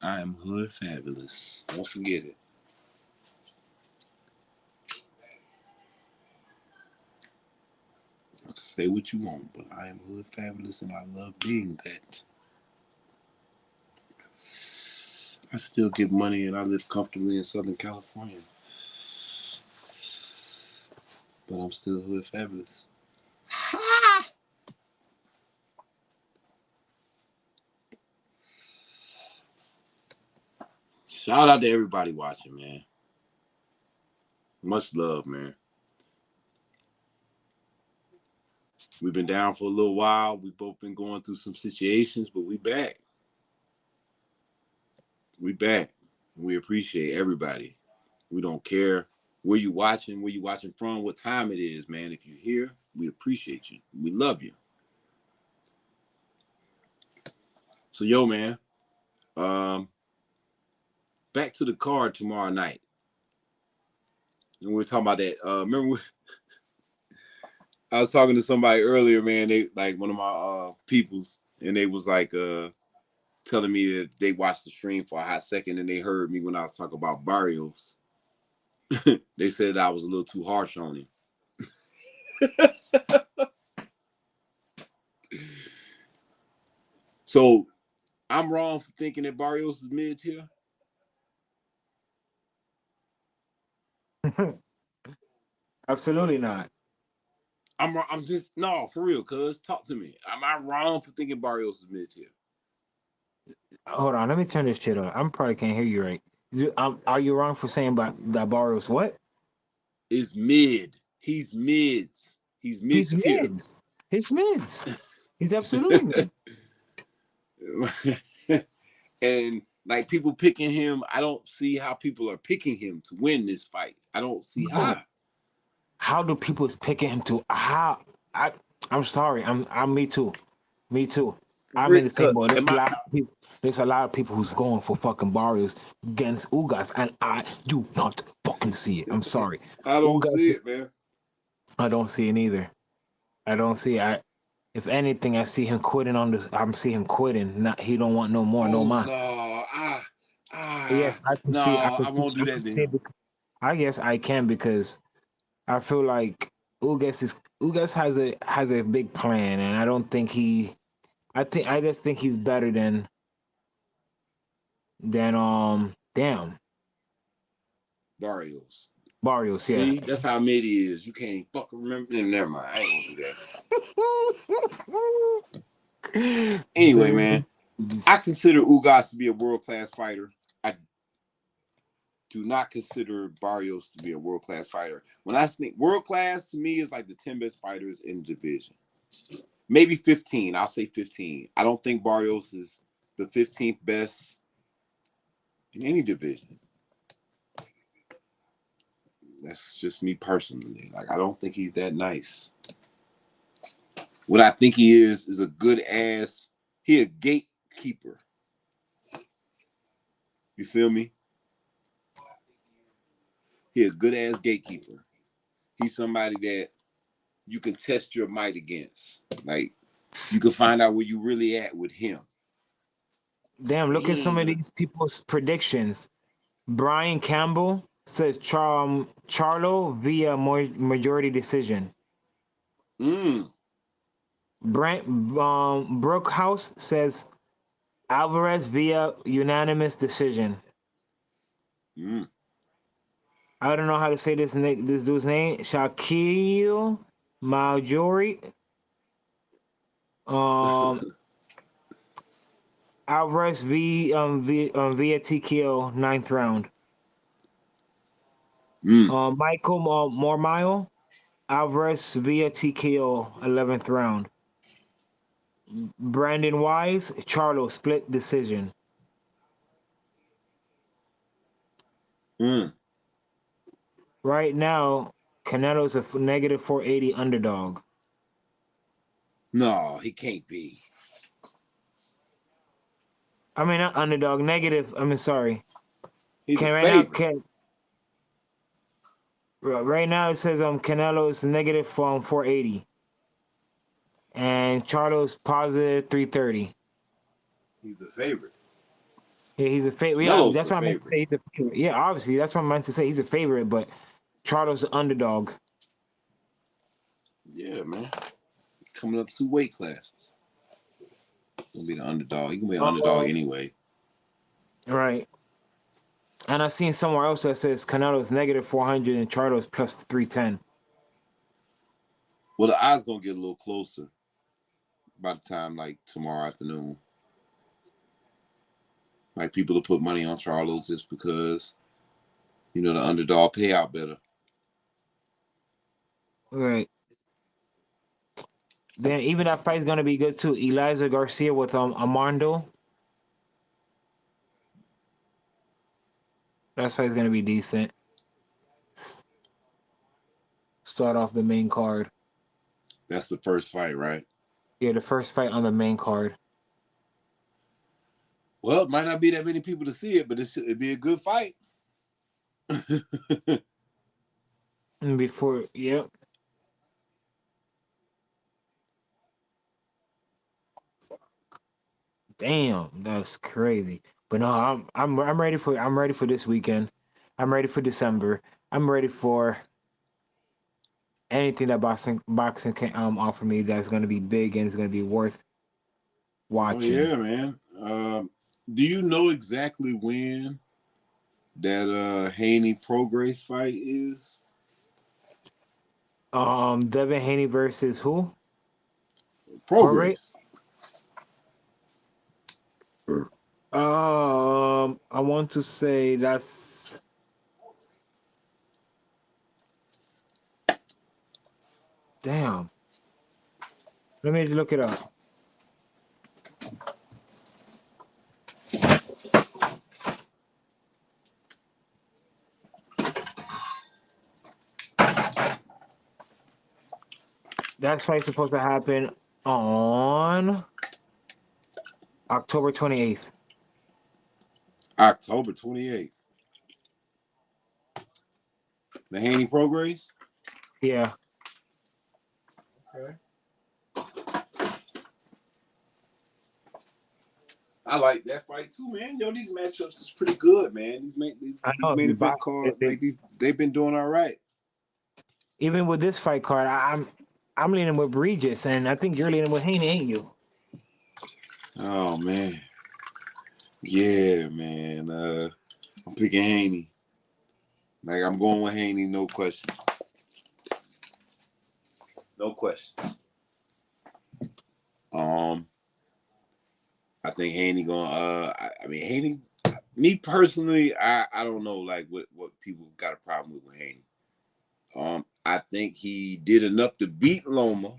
I am hood fabulous. Don't forget it. You can say what you want, but I am hood fabulous and I love being that. I still get money and I live comfortably in Southern California. But I'm still hood fabulous. Shout out to everybody watching, man. Much love, man. We've been down for a little while. We've both been going through some situations, but we back. We back. We appreciate everybody. We don't care where you watching from, what time it is, man. If you're here, we appreciate you. We love you. So, yo, man, back to the card tomorrow night. And we're talking about that. Remember, I was talking to somebody earlier, man. They like one of my peoples, and they was like telling me that they watched the stream for a hot second, and they heard me when I was talking about Barrios. They said I was a little too harsh on him. So I'm wrong for thinking that Barrios is mid tier. Absolutely not. I'm just no for real. Cuz talk to me. Am I wrong for thinking Barrios is mid tier? Hold on, let me turn this shit on. I probably can't hear you right. Are you wrong for saying that Barrios what? Is mid. He's mids. He's mid He's tier. mids. He's mids. He's absolutely mid. And like people picking him, I don't see how people are picking him to win this fight. I don't see how. How do people picking him to how? I'm sorry. I'm me too. Me too. I'm in the same boat. There's a lot of people who's going for fucking Barrios against Ugas, and I do not fucking see it. I'm sorry. I don't Ugas, see it, man. I don't see it either. I don't see it. If anything, I see him quitting on the. I'm see him quitting. Not he don't want no more, no mas. No, Yes, I can no, see. I can I see. won't do I that can to see. him. I guess I can because I feel like Ugas has a big plan, and I don't think he. I just think he's better than damn Barrios. Barrios. Yeah. See, that's how mid he is. You can't even fucking remember him. Never mind. I ain't gonna do that. Anyway, man, I consider Ugas to be a world-class fighter. I do not consider Barrios to be a world-class fighter. When I think world-class, to me is like the 10 best fighters in the division. Maybe 15. I'll say 15. I don't think Barrios is the 15th best in any division. That's just me personally. Like, I don't think he's that nice. What I think he is a good ass. He a gatekeeper. You feel me? He a good ass gatekeeper. He's somebody that you can test your might against. Like, you can find out where you really at with him. Damn, look at some of these people's predictions. Brian Campbell says Charlo via majority decision. Brent Brookhouse says Alvarez via unanimous decision. I don't know how to say this dude's name. Shaquille Marjorie. Alvarez via TKO 9th round. Michael Mormile. Alvarez via TKO 11th round. Brandon Wise, Charlo split decision. Right now, Canelo's a negative 480 underdog. No, he can't be. I mean, not underdog, negative. I mean, sorry. He's a favorite. Right now, it says Canelo is negative 480. And Charlo's positive 330. He's a favorite. Yeah, he's a favorite. Yeah, that's what I meant to say. He's a favorite. Yeah, obviously, that's what I meant to say. He's a favorite, but Charlo's an underdog. Yeah, man. Coming up 2 weight classes. Gonna be the underdog. He can be an underdog anyway. Right. And I've seen somewhere else that says Canelo's negative 400 and Charlo's plus 310. Well, the odds gonna get a little closer by the time like tomorrow afternoon. Like people to put money on Charlo just because, you know, the underdog payout better. Right. Then even that fight's gonna be good too. Elijah Garcia with Armando. That fight's gonna be decent. Start off the main card. That's the first fight, right? Yeah, the first fight on the main card. Well, it might not be that many people to see it, but it'd be a good fight. And before, yep. Damn, that's crazy. But no, I'm ready for this weekend. I'm ready for December. I'm ready for anything that boxing can offer me that's gonna be big and it's gonna be worth Oh watching. yeah, man. Do you know exactly when that Haney Prograis fight is? Devin Haney versus who? Prograis? Prograis. I want to say that's damn. Let me look it up. That fight's supposed to happen on October 28th. October 28th. The Haney Prograis. Yeah. Okay. I like that fight too, man. Yo, these matchups is pretty good, man. I These know main the event box card, like they've been doing all right. even with this fight card, I'm leaning with Regis, and I think you're leaning with Haney, ain't you? Oh man, yeah, man. I'm picking Haney. Like I'm going with Haney, no question. No question. I think Haney gonna. I mean Haney. Me personally, I don't know like what people got a problem with Haney. I think he did enough to beat Loma.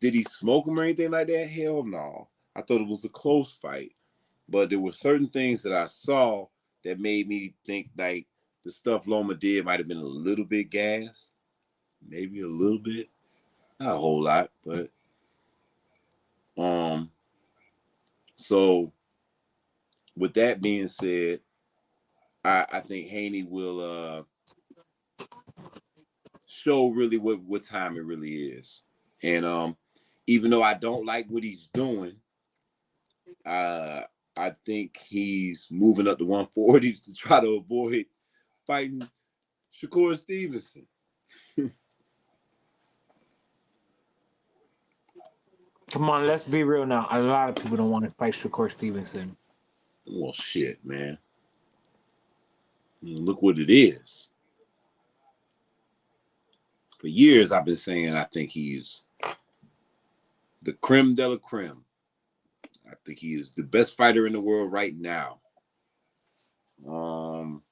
Did he smoke him or anything like that? Hell no. I thought it was a close fight, but there were certain things that I saw that made me think like the stuff Loma did might have been a little bit gassed, maybe a little bit, not a whole lot, but um. So with that being said, I think Haney will show really what time it really is. And even though I don't like what he's doing, uh I think he's moving up to 140 to try to avoid fighting Shakur Stevenson. Come on, let's be real now. A lot of people don't want to fight Shakur Stevenson. Well, shit, man. Look what it is. For years, I've been saying I think he's the creme de la creme. I think he is the best fighter in the world right now. Um,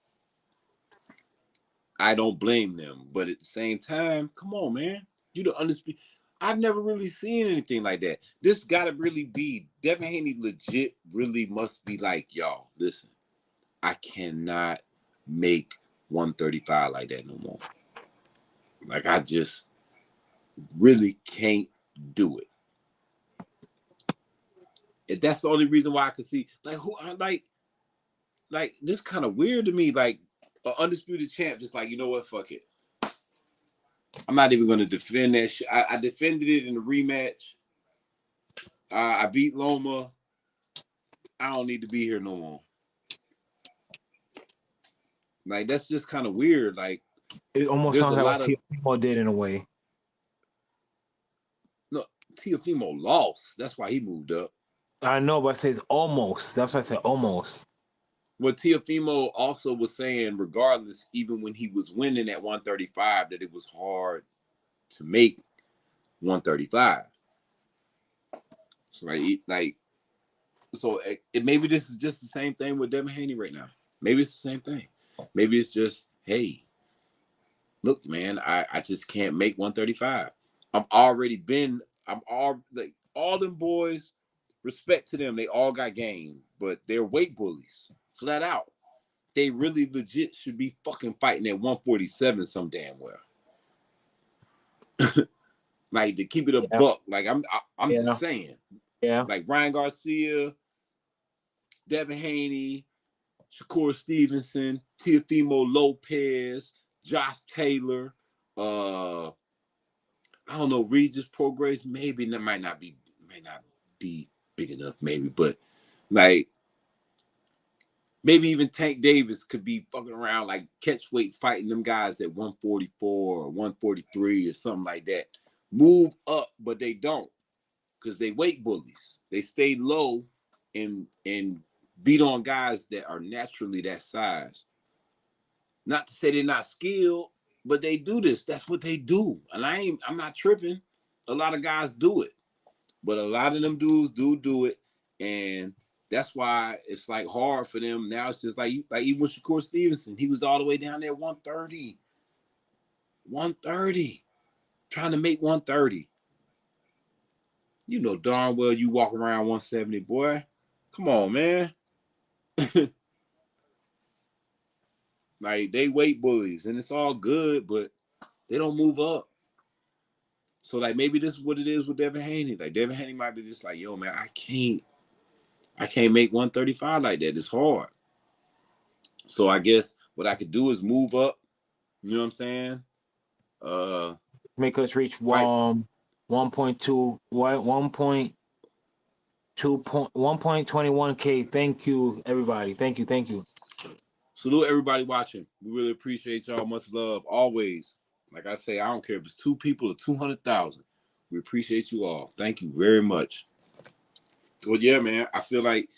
I don't blame them, but at the same time, come on, man. You the undisputed. I've never really seen anything like that. This gotta really be Devin Haney. Legit, really must be like, y'all. Listen, I cannot make 135 like that no more. Like I just really can't do it. And that's the only reason why I could see like who I like this kind of weird to me. Like an undisputed champ, just like you know what, fuck it. I'm not even going to defend that shit. I defended it in the rematch. I beat Loma. I don't need to be here no more. Like that's just kind of weird. Like It almost there's a sounds like what lot of Teofimo did in a way. no. Teofimo lost. That's why he moved up. I know, but I say it's almost. That's why I said almost. What Teofimo also was saying, regardless, even when he was winning at 135, that it was hard to make 135. So so maybe this is just the same thing with Devin Haney right now. Maybe it's the same thing. Maybe it's just, hey, look, man, I just can't make 135. I've already been I'm all like all them boys. Respect to them, they all got game, but they're weight bullies, flat out. They really legit should be fucking fighting at 147 some damn well. Like to keep it a Yeah, buck. Like I'm yeah, just saying. yeah. Like Ryan Garcia, Devin Haney, Shakur Stevenson, Teofimo Lopez, Josh Taylor, I don't know, Regis Progress, maybe that might not be big enough, maybe, but like maybe even Tank Davis could be fucking around like catch weights fighting them guys at 144 or 143 or something like that. Move up, but they don't because they weight bullies. They stay low and beat on guys that are naturally that size. Not to say they're not skilled, but they do this. That's what they do. And I'm not tripping. A lot of guys do it. But a lot of them dudes do it. And that's why it's like hard for them. Now it's just like even with Shakur Stevenson, he was all the way down there 130. 130. Trying to make 130. You know darn well you walk around 170, boy. Come on, man. Like they weight bullies and it's all good, but they don't move up. So like maybe this is what it is with Devin Haney. Like Devin Haney might be just like, yo, man, I can't make 135 like that. It's hard. So I guess what I could do is move up. You know what I'm saying? Make us reach Fight. 1.2, 1.21K. Thank you, everybody. Thank you. Salute everybody watching. We really appreciate y'all. Much love. Always. Like I say, I don't care if it's 2 people or 200,000. We appreciate you all. Thank you very much. Well, yeah, man. I feel like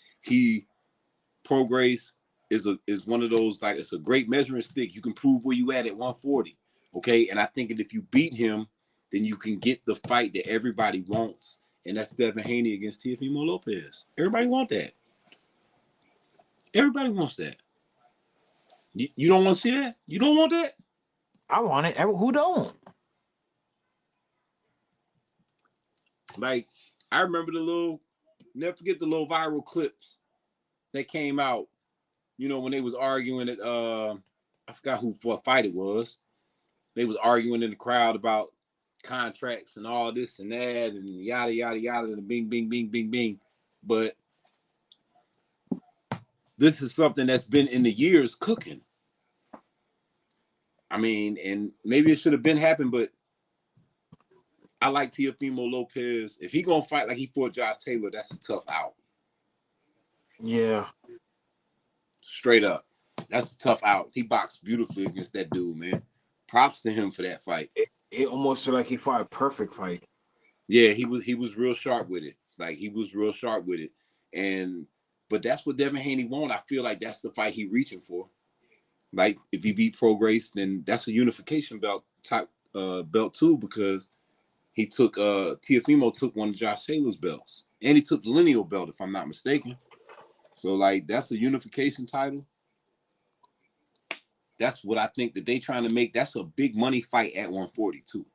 Pro Grace is one of those, like, it's a great measuring stick. You can prove where you at 140. Okay. And I think that if you beat him, then you can get the fight that everybody wants. And that's Devin Haney against Teofimo Lopez. Everybody want that. Everybody wants that. You don't want to see that? You don't want that? I want it. Who don't? Like, I remember never forget the little viral clips that came out, when they was arguing at, I forgot what fight it was. They was arguing in the crowd about contracts and all this and that and yada, yada, yada, and bing, bing, bing, bing, bing. But this is something that's been in the years cooking. I mean, and maybe it should have been happened, but I like Teofimo Lopez. If he gonna fight like he fought Josh Taylor, that's a tough out. Yeah. Straight up. That's a tough out. He boxed beautifully against that dude, man. Props to him for that fight. It almost felt like he fought a perfect fight. Yeah, he was real sharp with it. Like he was real sharp with it. But that's what Devin Haney won. I feel like that's the fight he reaching for. Like if he beat Pro Grace, then that's a unification belt type belt too, because he took Teofimo took one of Josh Taylor's belts. And he took the lineal belt, if I'm not mistaken. So like that's a unification title. That's what I think that they trying to make. That's a big money fight at 142.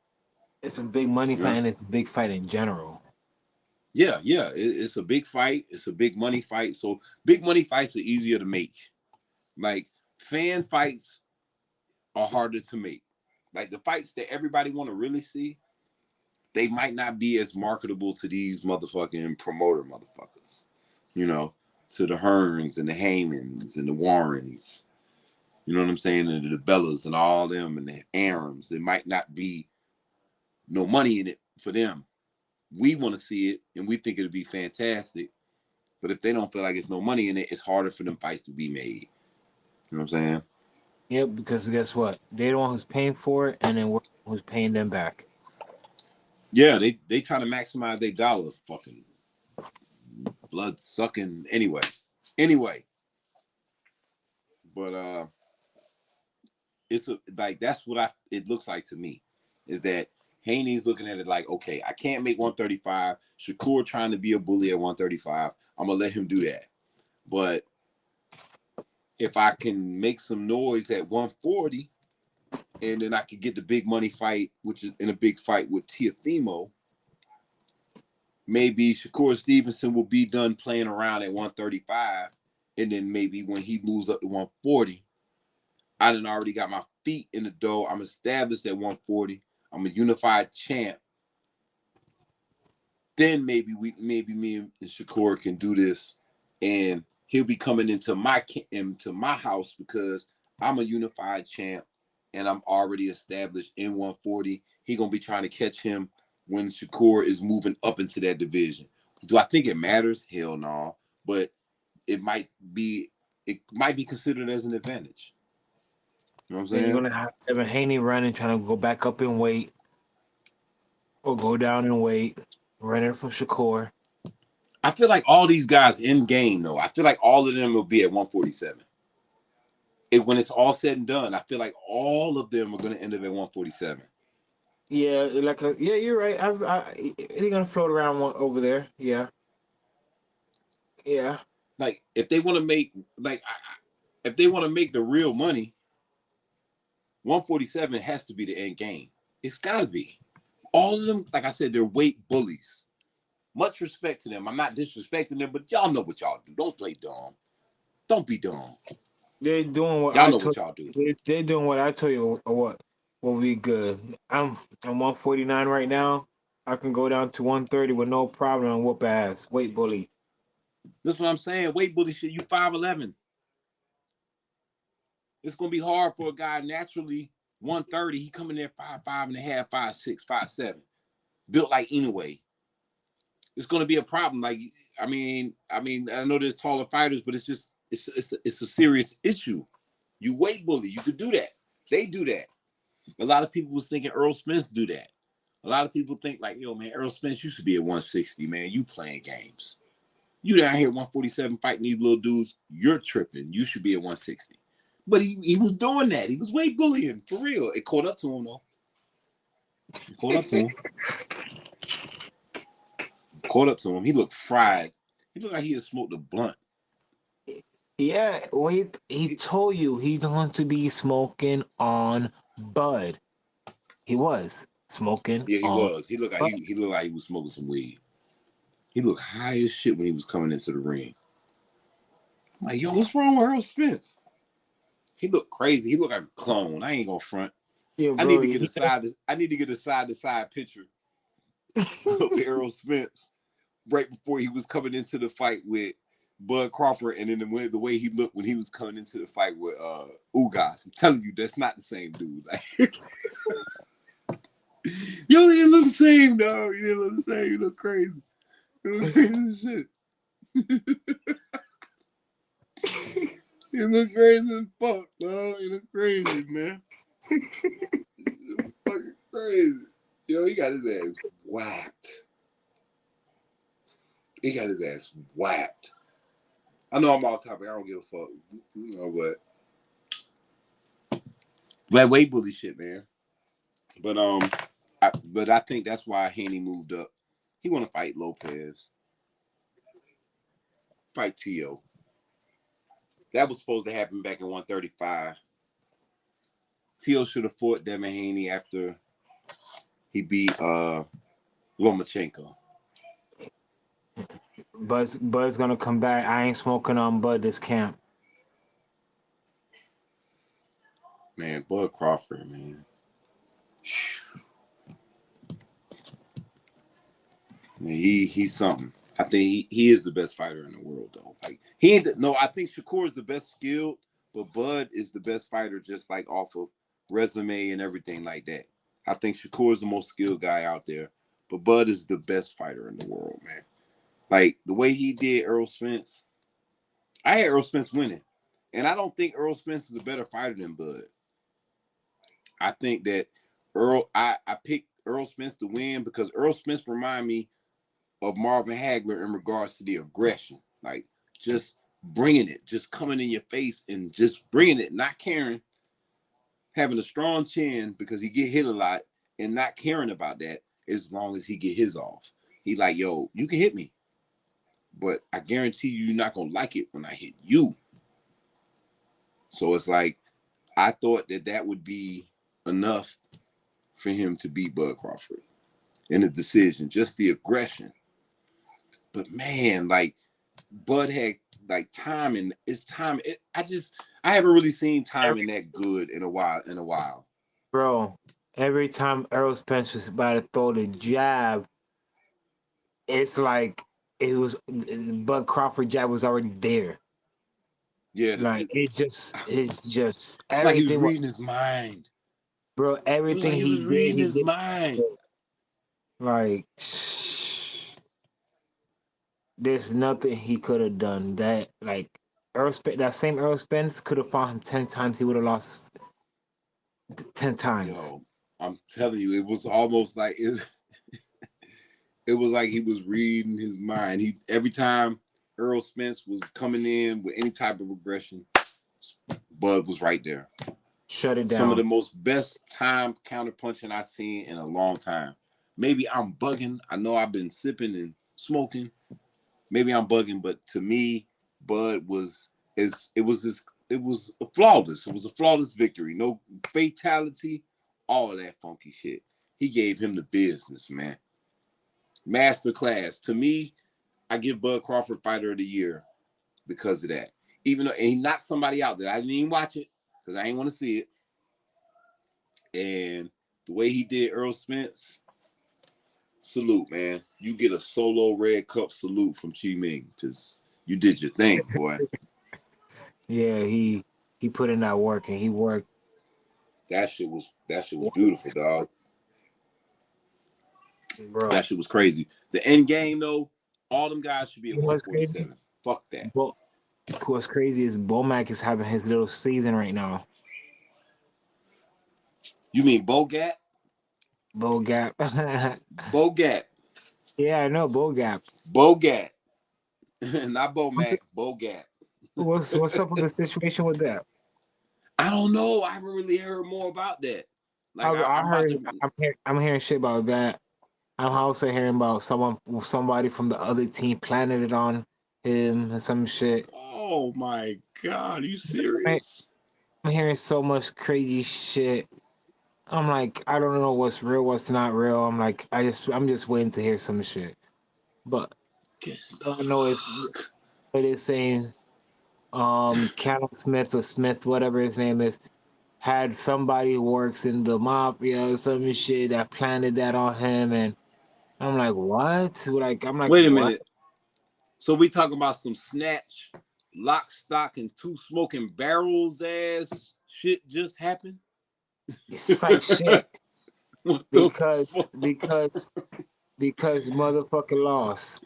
It's a big money fight, and it's a big fight in general. Yeah. It's a big fight. It's a big money fight. So big money fights are easier to make. Like fan fights are harder to make. Like the fights that everybody want to really see, they might not be as marketable to these motherfucking promoter motherfuckers. To the Hearns and the Heymans and the Warrens. You know what I'm saying? And the Bellas and all them and the Arams. It might not be no money in it for them. We want to see it and we think it'll be fantastic. But if they don't feel like it's no money in it, it's harder for them fights to be made. You know what I'm saying? Yeah, because guess what? They're the one who's paying for it, and then we're who's paying them back. Yeah, they try to maximize their dollar. Fucking blood sucking. Anyway. But it's that's what it looks like to me, is that Haney's looking at it like, okay, I can't make 135. Shakur trying to be a bully at 135. I'm gonna let him do that. But if I can make some noise at 140, and then I can get the big money fight, which is in a big fight with Teofimo, maybe Shakur Stevenson will be done playing around at 135, and then maybe when he moves up to 140, I done already got my feet in the door. I'm established at 140. I'm a unified champ. Then maybe me and Shakur can do this, and he'll be coming into my house because I'm a unified champ, and I'm already established in 140. He gonna be trying to catch him when Shakur is moving up into that division. Do I think it matters? Hell no. But it might be considered as an advantage. You know what I'm Then you're saying? gonna have Evan Haney running, trying to go back up in weight or go down in weight, running from Shakur. I feel like all these guys in game though. I feel like all of them will be at 147. When it's all said and done, I feel like all of them are going to end up at 147. Yeah, yeah, you're right. He's gonna float around over there. Yeah, yeah. Like if they want to make if they want to make the real money, 147 has to be the end game. It's got to be. All of them, like I said, they're weight bullies. Much respect to them. I'm not disrespecting them, but y'all know what y'all do. Don't play dumb. Don't be dumb. They're doing what Y'all I know told what y'all do. they're doing what I told you what will be good. I'm 149 right now. I can go down to 130 with no problem and whoop ass. Weight bully. This is what I'm saying. Weight bully shit. You 5'11". It's gonna be hard for a guy naturally 130. He coming there 5'5" and a half, 5'6", 5'7", built like anyway. It's gonna be a problem. Like I mean, I know there's taller fighters, but it's just it's a serious issue. You weight bully. You could do that. They do that. A lot of people was thinking Earl Spence do that. A lot of people think like, yo, man, Earl Spence, you should be at 160, man. You playing games. You down here 147 fighting these little dudes. You're tripping. You should be at 160. But he was doing that. He was weight bullying for real. It caught up to him though. It caught up to him. Caught up to him. He looked fried. He looked like he had smoked a blunt. Yeah, well, he told you he's going to be smoking on bud. He was smoking Yeah, he on was. He looked like bud. he looked like he was smoking some weed. He looked high as shit when he was coming into the ring. I'm like, yo, what's wrong with Earl Spence? He looked crazy. He looked like a clone. I ain't gonna front. Yeah, I need bro. to get a side to side picture of Errol Spence right before he was coming into the fight with Bud Crawford, and then the way he looked when he was coming into the fight with Ugas. I'm telling you, that's not the same dude. Like, yo, he didn't look the same, dog. You didn't look the same. You look crazy. You look crazy as shit. You look crazy as fuck, dog. You look crazy, man. You look fucking crazy. Yo, he got his ass whacked. He got his ass whacked. I know I'm off topic. I don't give a fuck. You know, but weight bully shit, man. But I think that's why Haney moved up. He want to fight Lopez, fight Tio. That was supposed to happen back in 135. Tio should have fought Devin Haney after he beat Lomachenko. Bud's gonna come back. I ain't smoking on Bud this camp. Man, Bud Crawford, man. He's something. I think he is the best fighter in the world, though. Like I think Shakur is the best skilled, but Bud is the best fighter, just like off of resume and everything like that. I think Shakur is the most skilled guy out there, but Bud is the best fighter in the world, man. Like the way he did Earl Spence, I had Earl Spence winning, and I don't think Earl Spence is a better fighter than Bud. I think that I picked Earl Spence to win because Earl Spence remind me of Marvin Hagler in regards to the aggression, like just bringing it, just coming in your face and just bringing it, not caring, having a strong chin because he get hit a lot and not caring about that as long as he get his off. He like, yo, you can hit me, but I guarantee you're not gonna like it when I hit you. So it's like, I thought that would be enough for him to beat Bud Crawford in a decision, just the aggression. But man, like Bud had like timing. It's time. I haven't really seen timing that good in a while. Bro, every time Errol Spence was about to throw the jab, it's like it was Bud Crawford jab was already there. Yeah, Like it's just it's like he was everything. reading his mind. Bro, It was like everything he he was did, reading he his did. mind. Like there's nothing he could have done that like that same Errol Spence could have fought him 10 times. He would have lost 10 times. Yo, I'm telling you, it was almost like it was like he was reading his mind. He every time Earl Spence was coming in with any type of aggression, Bud was right there. Shut it Some of down. the most best time counter punching I've seen in a long time. Maybe I'm bugging. I know I've been sipping and smoking. Maybe I'm bugging, but to me, Bud was flawless. It was a flawless victory. No fatality, all of that funky shit. He gave him the business, man. Masterclass. To me, I give Bud Crawford Fighter of the Year because of that. Even though he knocked somebody out that I didn't even watch it because I didn't want to see it. And the way he did Earl Spence, salute, man. You get a solo red cup salute from Chi Ming because you did your thing, boy. Yeah, he put in that work and he worked. That shit was beautiful, dog. Bro. That shit was crazy. The end game though, all them guys should be at You know what's crazy? 147. Fuck that. What's crazy is Bomac is having his little season right now. You mean Bogat? Bogap. Bogat. Yeah, I know Bogap. Bogat. Not What's Bomac, Bogat. what's up with the situation with that? I don't know. I haven't really heard more about that. Like I I'm about heard to. I'm hearing shit about that. I'm also hearing about somebody from the other team planted it on him and some shit. Oh my god, are you serious? I'm hearing so much crazy shit. I'm like, I don't know what's real, what's not real. I'm like, I'm just waiting to hear some shit. But all I know is it is saying Canelo Smith or Smith, whatever his name is, had somebody who works in the mafia or some shit that planted that on him, and I'm like, what? I'm like, Wait a what? minute. So we talking about some snatch, lock, stock, and two smoking barrels ass shit just happened? It's like shit What the because motherfucker lost.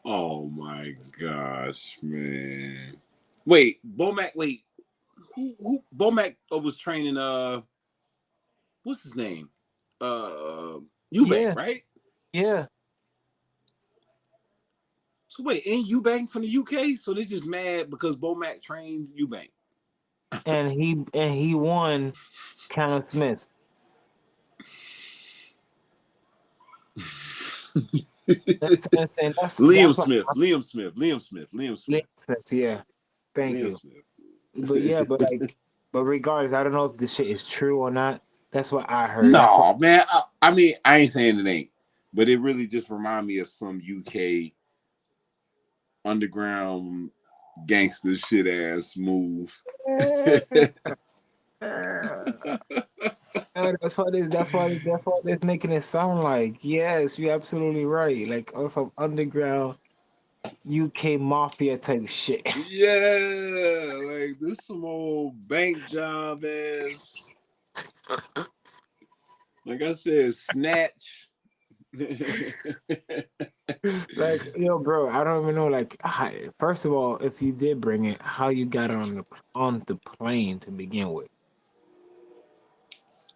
Oh my gosh, man. Wait, Bomac, who Bomac was training what's his name? Eubank, Yeah, right? yeah. So wait, ain't Eubank from the UK? So they just mad because Bomac trained Eubank. And he won Canelo Smith. That's what I'm saying. Liam That's what Smith, Liam Smith, Liam Smith, yeah. Thank Liam you. Smith. But yeah, but regardless, I don't know if this shit is true or not. That's what I heard. That's what No, man. I mean, I ain't saying it ain't, but it really just remind me of some UK underground gangster shit ass move. that's what it's making it sound like. Yes, you're absolutely right. Like some underground UK mafia type shit. Yeah, like this some old bank job ass. Like I said, snatch. Like, bro, I don't even know. Like, first of all, if you did bring it, how you got it on the plane to begin with?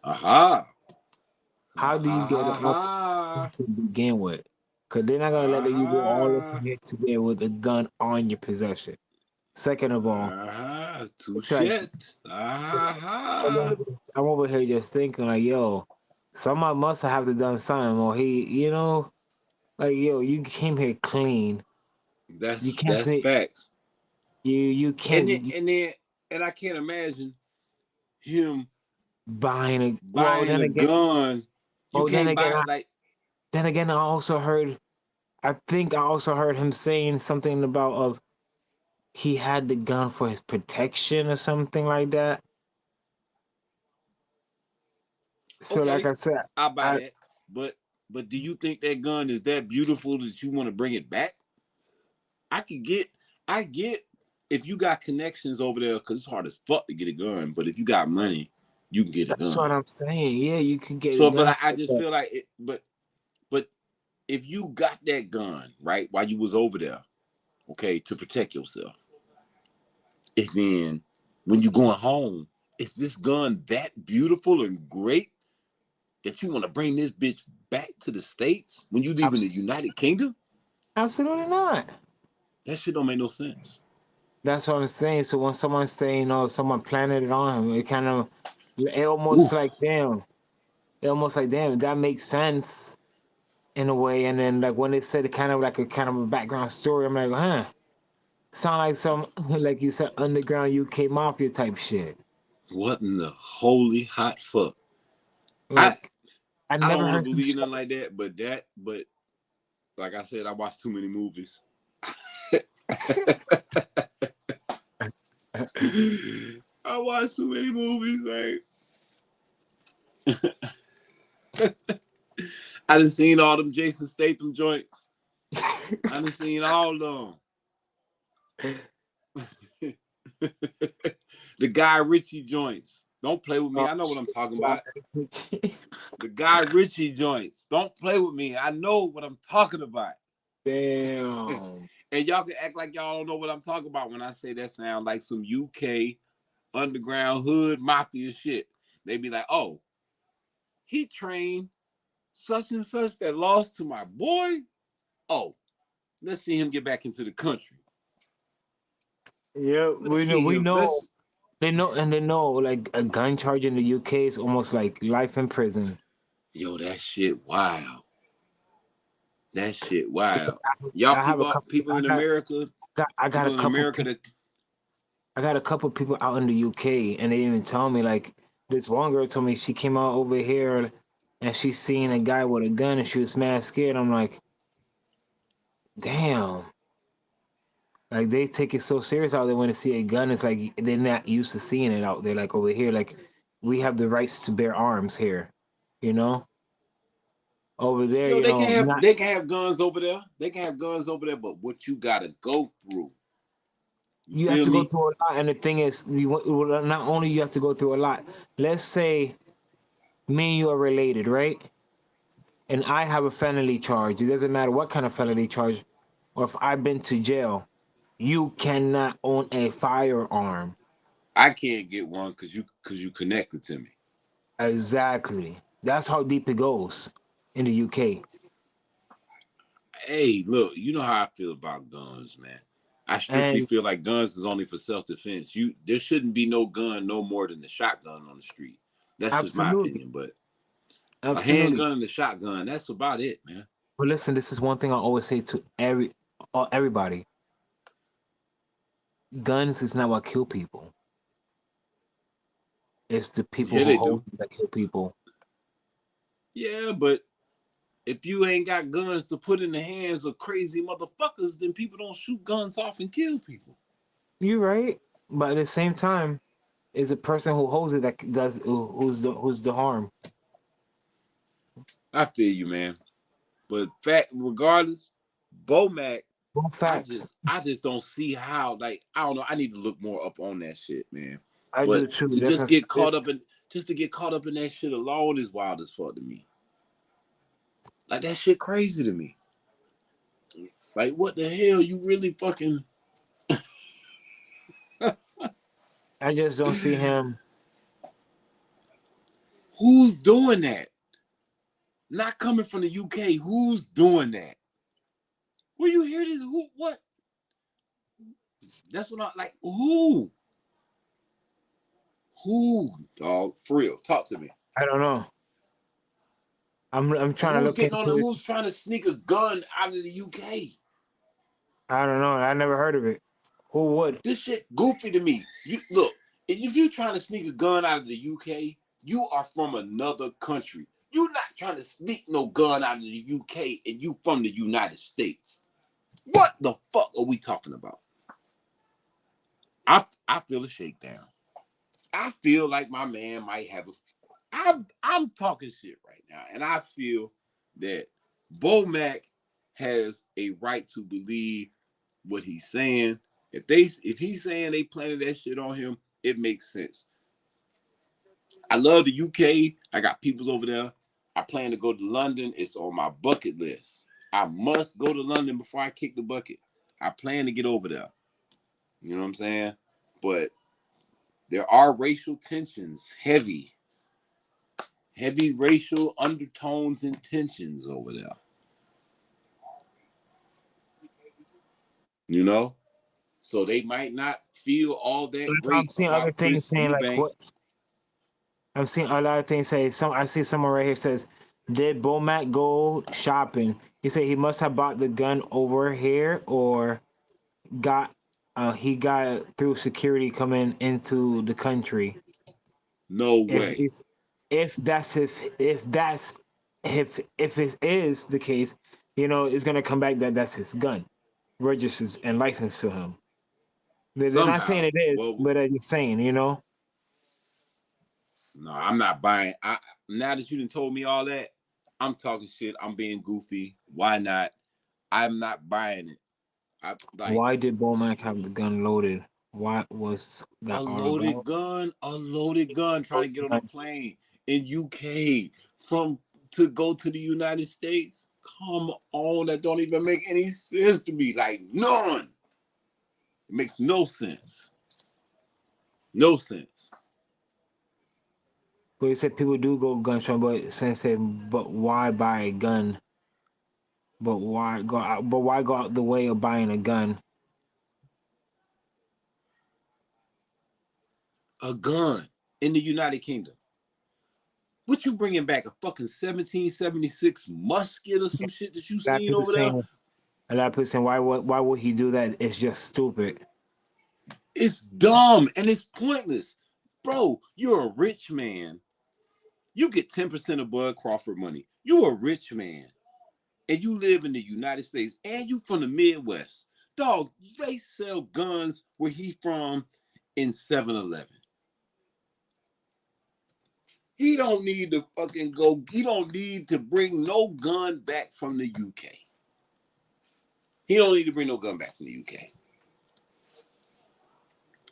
Aha. How do you get it on Aha. to begin with? Because they're not gonna let you go all over Aha. here today with a gun on your possession. Second of all, Aha. it's Touche. like Aha. I'm over here just thinking like, yo, someone must have to done something, or like, yo, you came here clean. You can't That's say facts. you And can't then and then and I can't imagine him buying a. Well, buying a gun. You then can't again, buy I, like then again, I also heard I think I also heard him saying something about of he had the gun for his protection or something like that. So like Okay, I said, I'll buy I that. But do you think that gun is that beautiful that you want to bring it back? I can get, I get if you got connections over there, because it's hard as fuck to get a gun. But if you got money, you can get a that's gun. what I'm saying. Yeah, you could get a So, but gun I like just that. feel like it. But if you got that gun right while you was over there, okay, to protect yourself, and then when you going home, is this gun that beautiful and great that you want to bring this bitch back to the States when you leave in the Abs- United Kingdom? Absolutely not. That shit don't make no sense. That's what I'm saying. So when someone's saying, "Oh, someone planted it on him," it kind of, it almost Oof. like, damn, it almost like, damn, that makes sense in a way. And then like when they said it kind of like a kind of a background story, I'm like, huh, sound like some like you said underground UK mafia type shit. What in the holy hot fuck? I Like I I don't never want to heard some believe shit. nothing like that, but like I said, I watched too many movies. I watched too many movies, like I done seen all them Jason Statham joints. I done seen all of them. The Guy Ritchie joints. Don't play with me. Oh I know what I'm shit. talking about. The Guy Ritchie joints. Don't play with me. I know what I'm talking about. Damn. And y'all can act like y'all don't know what I'm talking about when I say that sound like some UK underground hood mafia shit. They be like, oh, he trained such and such that lost to my boy. Oh, let's see him get back into the country. Yeah, Let's we see him. know. Let's They know, and they know, like a gun charge in the UK is almost like life in prison. Yo, that shit wild. That shit wild. Y'all I have a couple. people in America, I got a people in couple America people. that I got a couple people out in the UK, and they even tell me like this one girl told me she came out over here, and she seen a guy with a gun, and she was mad scared. I'm like, damn. Like they take it so serious out there when they see a gun. It's like they're not used to seeing it out there. Like over here, like we have the rights to bear arms here, you know. Over there, yo, not they can have guns over there. They can have guns over there, but what you gotta go through. You you have feel to go me? through a lot. And the thing is, well, not only you have to go through a lot. Let's say me and you are related, right? And I have a felony charge. It doesn't matter what kind of felony charge, or if I've been to jail. You cannot own a firearm. I can't get one because you connected to me. Exactly. That's how deep it goes in the UK. Hey, look, you know how I feel about guns, man. I strictly And feel like guns is only for self-defense. There shouldn't be no gun no more than the shotgun on the street. That's just my absolutely, opinion. But a absolutely. handgun and a shotgun, that's about it, man. But listen, this is one thing I always say to everybody: guns is not what kill people. It's the people Yeah, who they hold do. it that kill people. Yeah, but if you ain't got guns to put in the hands of crazy motherfuckers, then people don't shoot guns off and kill people. You're right, but at the same time, is the person who holds it that does who's the harm. I feel you, man. But fact, regardless, Bomac, Well, facts. I just don't see how. Like, I don't know. I need to look more up on that shit, man. I do But too. to That's just what get caught this. up in just to get caught up in that shit alone is wild as fuck to me. Like that shit crazy to me. Like what the hell? You really fucking I just don't see him. who's doing that? Not coming from the UK. Who's doing that? Where you hear this? Who? What? That's what I like. Who? Who? Dog, for real. Talk to me. I don't know. I'm trying to Who's look getting on? into it. Who's trying to sneak a gun out of the UK? I don't know. I never heard of it. Who would? This shit goofy to me. You look, if you trying to sneak a gun out of the UK, you are from another country. You're not trying to sneak no gun out of the UK and you from the United States. What the fuck are we talking about? I feel a shakedown. I feel like my man might have I'm talking shit right now, and I feel that Bo Mack has a right to believe what he's saying. If he's saying they planted that shit on him, it makes sense. I love the UK. I got peoples over there. I plan to go to London. It's on my bucket list. I must go to London before I kick the bucket. I plan to get over there. You know what I'm saying? But there are racial tensions, heavy racial undertones and tensions over there. You know? So they might not feel all that I'm great seeing other about things Chris saying like Eubank. what I'm seeing a lot of things say. I see someone right here says, "Did Bomac go shopping?" He said he must have bought the gun over here or got he got it through security coming into the country. No If way. it's if it is the case, it's gonna come back that that's his gun, registers and licensed to him. They're not saying Somehow. it is, Well, but they're just saying. no, I'm not buying. Now that you done told me all that, I'm talking shit. I'm being goofy. Why not? I'm not buying it. I like Why did Bomac have the gun loaded? What was that all about? a loaded gun trying to get on a plane in UK from to go to the United States. Come on, that don't even make any sense to me. Like none. It makes no sense. No sense. But you said people do go gun shop, but why buy a gun? But why go out the way of buying a gun? A gun in the United Kingdom. What you bringing back? A fucking 1776 musket or some shit that you A lot of seen people over there? saying, why would he do that? It's just stupid. It's dumb and it's pointless. Bro, you're a rich man. You get 10% of Bud Crawford money. You're a rich man. And you live in the United States and you from the Midwest. Dog, they sell guns where he from in 7-Eleven. He don't need to fucking go. He don't need to bring no gun back from the UK. He don't need to bring no gun back from the UK.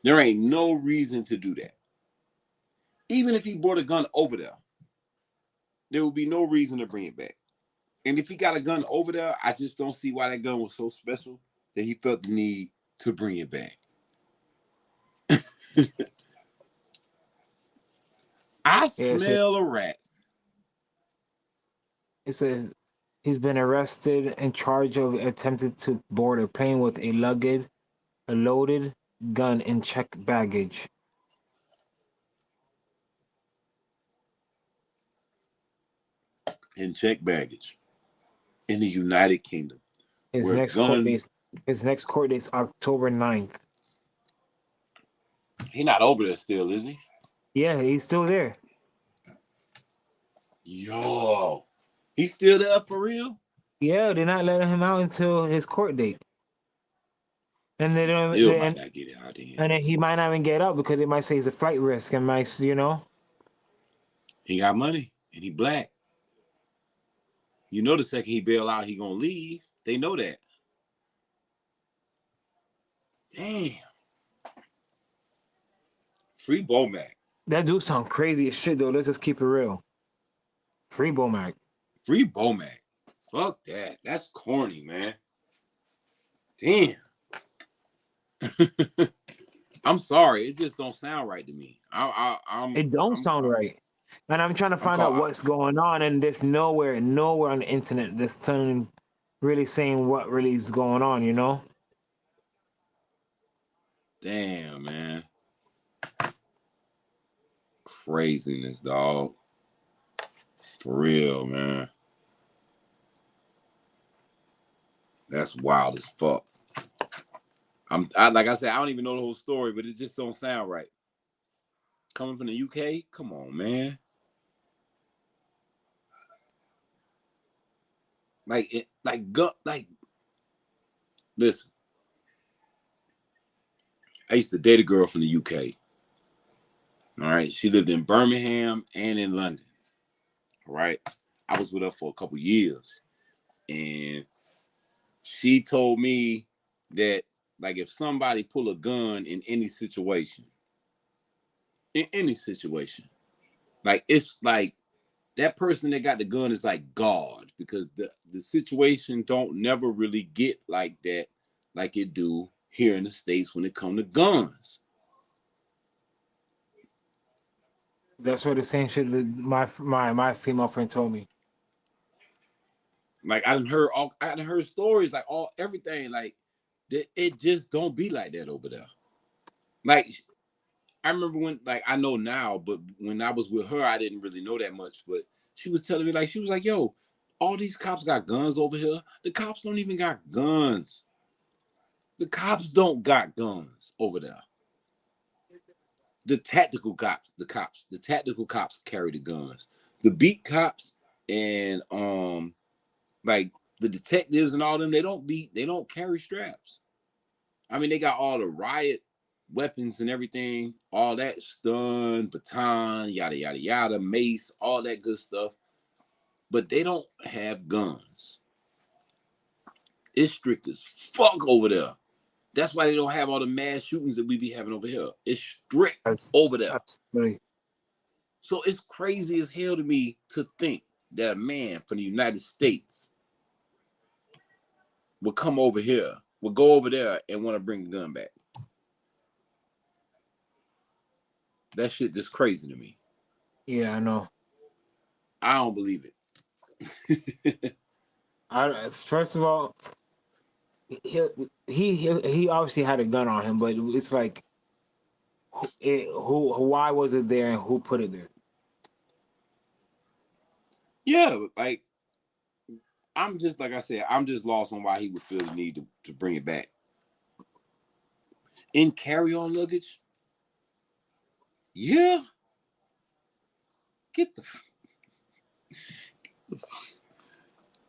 There ain't no reason to do that. Even if he brought a gun over there would be no reason to bring it back. And if he got a gun over there, I just don't see why that gun was so special that he felt the need to bring it back. I Yeah, smell a rat. it says he's been arrested and charged of attempted to board a plane with a loaded gun in checked baggage. In check baggage in the United Kingdom, His where next court gun date his next court date is October 9th. he not over there still, is he? Yeah, he's still there. Yo, he's still there for real? Yeah, they're not letting him out until his court date. And they He don't still they, might not get it out there. and then he might not even get out because they might say he's a flight risk and might. He got money and he black. You know the second he bail out, he gonna leave. They know that. Damn. Free Bomac. That dude sound crazy as shit though. Let's just keep it real. Free Bomac. Free Bomac. Fuck that. That's corny, man. Damn. I'm sorry. It just don't sound right to me. It don't sound right. And I'm trying to I'm find out called. what's going on, and there's nowhere on the internet that's telling really saying what really is going on. Damn, man. Craziness, dog. For real, man. That's wild as fuck. Like I said, I don't even know the whole story, but it just don't sound right. Coming from the UK, come on, man. Listen, I used to date a girl from the UK. All right, she lived in Birmingham and in London. All right, I was with her for a couple years, and she told me that like if somebody pull a gun in any situation, like it's like that person that got the gun is like God, because the situation don't never really get like that, like it do here in the States when it come to guns. That's what the same shit that my female friend told me. Like I done heard stories like all everything like that. It just don't be like that over there. Like I remember when, like I know now, but when I was with her, I didn't really know that much. But she was telling me, like, she was like, yo, all these cops got guns over here. The cops don't even got guns. The cops don't got guns over there. The tactical cops carry the guns. The beat cops and like the detectives and all them, they don't carry straps. I mean, they got all the riot weapons and everything, all that stun, baton, yada yada yada, mace, all that good stuff. But they don't have guns. It's strict as fuck over there. That's why they don't have all the mass shootings that we be having over here. It's strict That's over there. absolutely. So it's crazy as hell to me to think that a man from the United States would come over here, would go over there and want to bring the gun back. That shit just crazy to me. Yeah, I know. I don't believe it. First of all, he he obviously had a gun on him, but it's like, why was it there and who put it there? Yeah, like I'm just like I said, I'm just lost on why he would feel the need to bring it back. In carry-on luggage? Yeah. Get the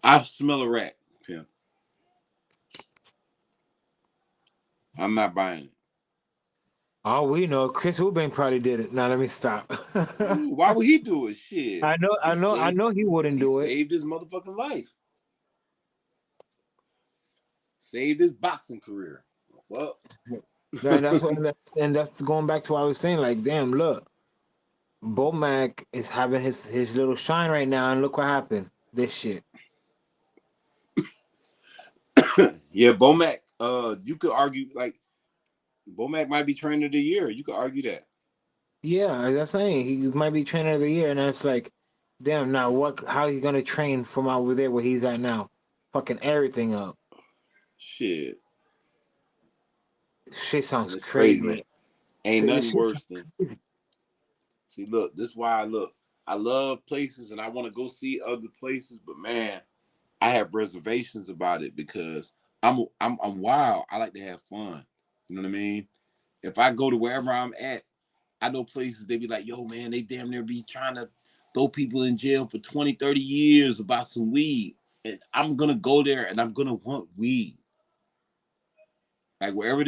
I smell a rat, pimp. I'm not buying it. Oh, we know Chris Eubank probably did it. Now let me stop. Ooh, why would he do it? Shit. I know he wouldn't He do it. saved his motherfucking life. Saved his boxing career. Well, Man, that's going back to what I was saying. Like, damn, look, Bomac is having his little shine right now, and look what happened. This shit. yeah, Bomac, you could argue like Bomac might be trainer of the year. You could argue that. Yeah, as I'm saying, he might be trainer of the year, and it's like, damn, now what? How he gonna train from over there where he's at now? Fucking everything up. Shit. Shit sounds It's crazy, man. crazy. Ain't This nothing shit worse sounds than crazy. see, look, this is why I look. I love places and I want to go see other places, but man, I have reservations about it because I'm wild. I like to have fun. You know what I mean? If I go to wherever I'm at, I know places they be like, yo, man, they damn near be trying to throw people in jail for 20, 30 years about some weed. And I'm gonna go there and I'm gonna want weed. Like wherever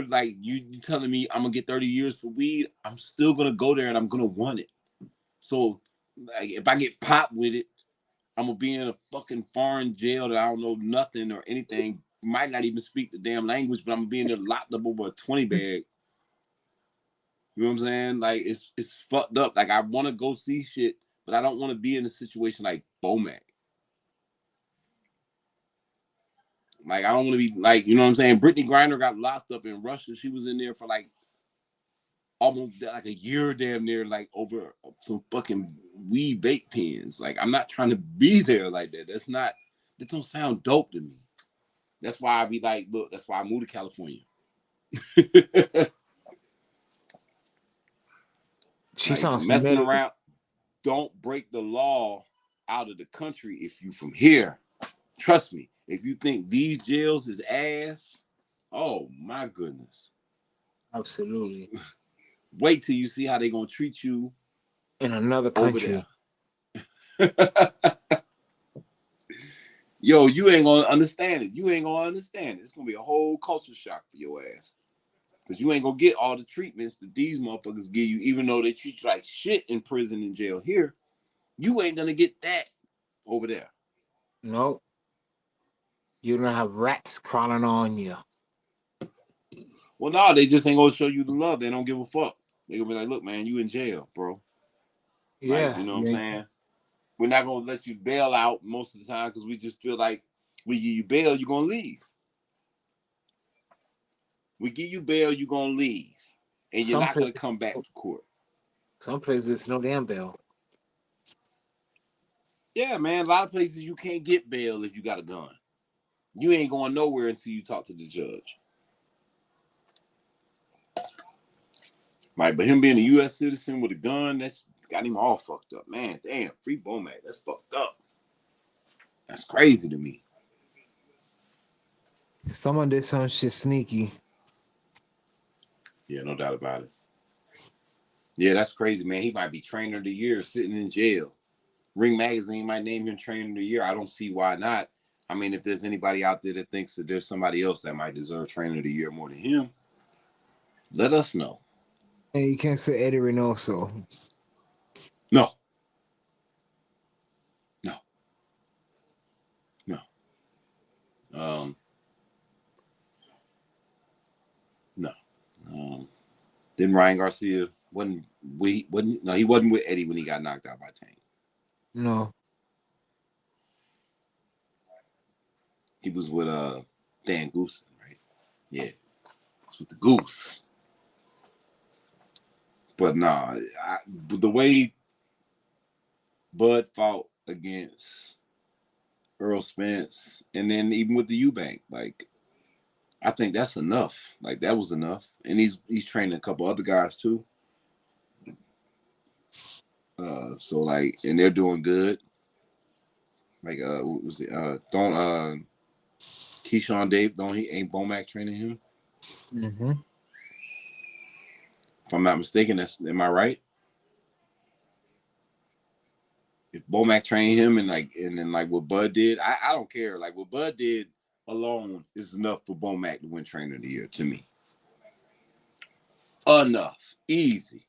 like you telling me I'm gonna get 30 years for weed, I'm still gonna go there and I'm gonna want it. So like if I get popped with it, I'm gonna be in a fucking foreign jail that I don't know nothing or anything, might not even speak the damn language, but I'm gonna be in there locked up over a 20 bag. You know what I'm saying? Like it's fucked up. Like I want to go see shit, but I don't want to be in a situation like Bomac. Like I don't want to be like, you know what I'm saying? Brittany Griner got locked up in Russia. She was in there for like almost like a year, damn near, like over some fucking weed vape pens. Like I'm not trying to be there like that. That don't sound dope to me. That's why I be like, look, that's why I moved to California. She Like sounds messing familiar. around. Don't break the law out of the country if you from here. Trust me. If you think these jails is ass, oh my goodness. Absolutely. Wait till you see how they gonna treat you In another over country. there. Yo, you ain't gonna understand it. You ain't gonna understand it. It's gonna be a whole culture shock for your ass. Because you ain't gonna get all the treatments that these motherfuckers give you, even though they treat you like shit in prison and jail here. You ain't gonna get that over there. No, you don't have rats crawling on you. Well, no, they just ain't gonna show you the love. They don't give a fuck. They gonna be like, look, man, you in jail, bro. Like, Yeah, you know what I'm yeah. saying? We're not gonna let you bail out most of the time because we just feel like we give you bail, you're gonna leave. We give you bail, you're gonna leave. And you're Some not gonna places, come back for court. some places no damn bill. Yeah, man. A lot of places you can't get bail if you got a gun. You ain't going nowhere until you talk to the judge. Right, but him being a U.S. citizen with a gun, that's got him all fucked up. Man, damn, free Bomac, that's fucked up. That's crazy to me. Someone did some shit sneaky. Yeah, no doubt about it. Yeah, that's crazy, man. He might be trainer of the year sitting in jail. Ring Magazine might name him trainer of the year. I don't see why not. I mean, if there's anybody out there that thinks that there's somebody else that might deserve trainer of the year more than him, let us know. And you can't say Eddie Reynoso. No, no, no. Um, no. Then Ryan Garcia he wasn't with Eddie when he got knocked out by Tank. No. He was with Dan Goose, right? Yeah, it's with the Goose. But nah, the way Bud fought against Earl Spence, and then even with the Eubank, like I think that's enough. Like that was enough, and he's training a couple other guys too. So like, and they're doing good. Like what was it? Don't Keyshawn Dave, don't he ain't Bomac training him? Mm-hmm. If I'm not mistaken, am I right? If Bomac trained him and then like what Bud did, I don't care. Like what Bud did alone is enough for Bomac to win trainer of the year to me. Enough. Easy.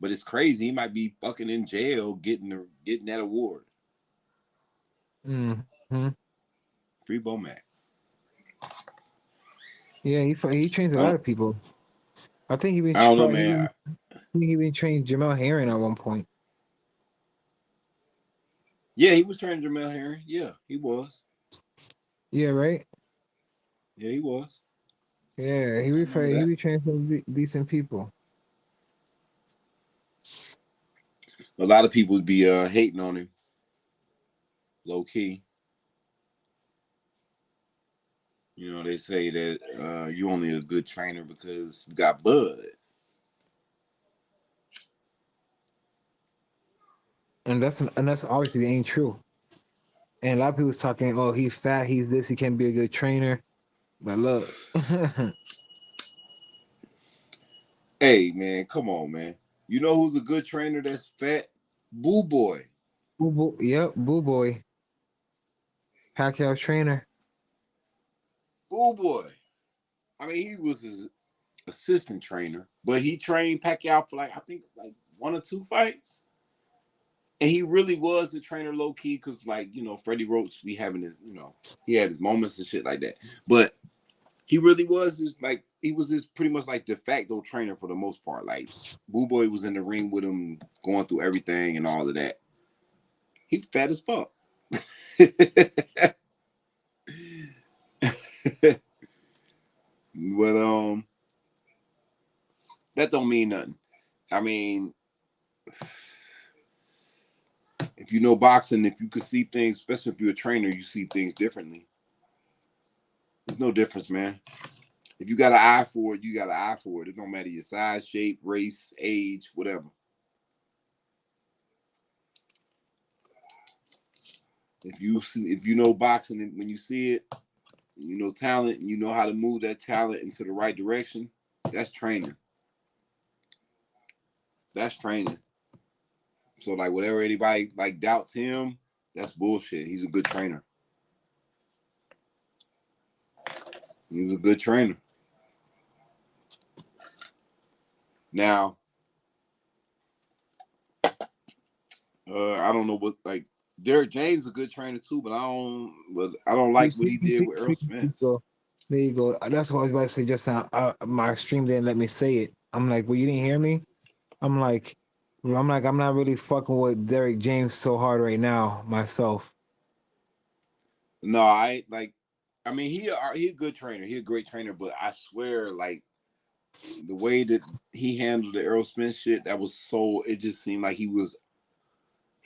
But it's crazy. He might be fucking in jail getting that award. Mm-hmm. Free Bomac. Yeah, he trains a lot of people. I think I don't know, man. he even trained Jamel Herring at one point. Yeah, he was training Jamel Herring. Yeah, he was. Yeah, right. Yeah, he was. Yeah, I remember that. be training some decent people. A lot of people would be hating on him, low key. You know, they say that you only a good trainer because you got Bud. And that's obviously ain't true. And a lot of people's talking, oh, he's fat, he's this, he can't be a good trainer. But look, Hey, man, come on, man. You know who's a good trainer that's fat? Boo Boy. Yep, Boo Boy, Pacquiao's trainer. Boo Boy. I mean, he was his assistant trainer, but he trained Pacquiao for I think one or two fights. And he really was the trainer low key because Freddie Roach be having his, he had his moments and shit like that. But he really was he was his pretty much like de facto trainer for the most part. Like Boo Boy was in the ring with him, going through everything and all of that. He fat as fuck. But that don't mean nothing. I mean, if you know boxing, if you could see things, especially if you're a trainer, you see things differently. There's no difference, man. If you got an eye for it, you got an eye for it. It don't matter your size, shape, race, age, whatever. If you know boxing, and when you see it, you know talent, and you know how to move that talent into the right direction, that's training. That's training. So whatever anybody doubts him, that's bullshit. He's a good trainer. He's a good trainer. Now, I don't know what like Derek James is a good trainer too, but I don't You like what see, he you did see, with Earl there you Spence. go. There you go. That's what I was about to say just now. My stream didn't let me say it. I'm like, well, you didn't hear me? I'm like, I'm not really fucking with Derek James so hard right now myself. No, I like. I mean, he a good trainer. He a great trainer, but I swear, like the way that he handled the Earl Spence shit, that was so. It just seemed like he was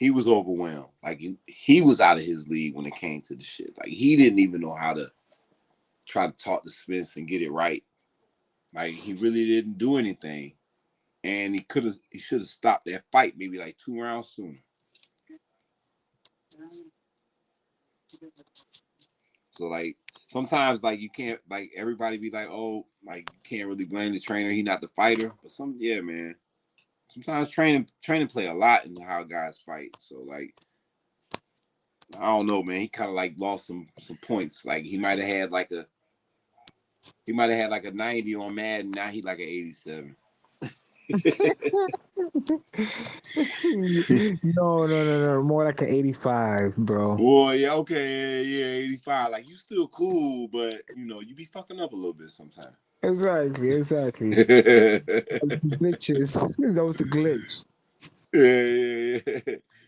overwhelmed. Like he was out of his league when it came to the shit. Like he didn't even know how to try to talk to Spence and get it right. Like he really didn't do anything, and he should have stopped that fight maybe like 2 rounds sooner. So like sometimes like you can't like everybody be like, oh, like you can't really blame the trainer. He not the fighter, but yeah, man. Sometimes training play a lot in how guys fight. So like I don't know, man. He kind of like lost some points. Like he might have had like a 90 on Madden. Now he like an 87. No. More like an 85, bro. Boy, yeah, okay, yeah, 85. Like you still cool, but you be fucking up a little bit sometimes. Exactly. yeah, Glitches. That was a glitch. yeah.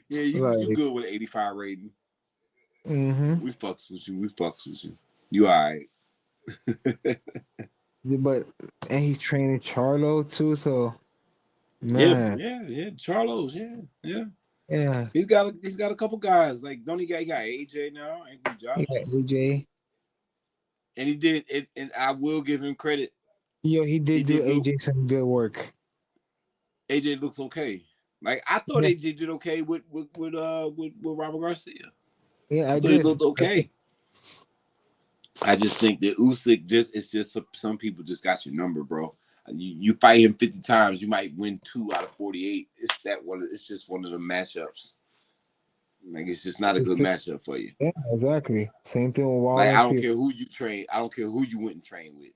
Yeah, you Like, good with an 85 rating. mm-hmm. We fucks with you. We fucks with you. You alright. But and he's training Charlo too, so Yeah, man, yeah. Charlo's, yeah. yeah. He's got a couple guys. Like, don't he got AJ now, Anthony He Joshua. got AJ. And he did it, and I will give him credit. Yo, he He did do did good. AJ some good work. AJ looks okay. Like I thought Yeah, AJ did okay with Robert Garcia. yeah, I I thought he did. looked okay. I just think that Usyk it's just some people just got your number, bro. You fight him 50 times, you might win 2 out of 48. It's just one of the matchups. Like it's just not a good matchup for you. Yeah, exactly. Same thing with Like Wilder I don't too. care who you train. I don't care who you went and trained with.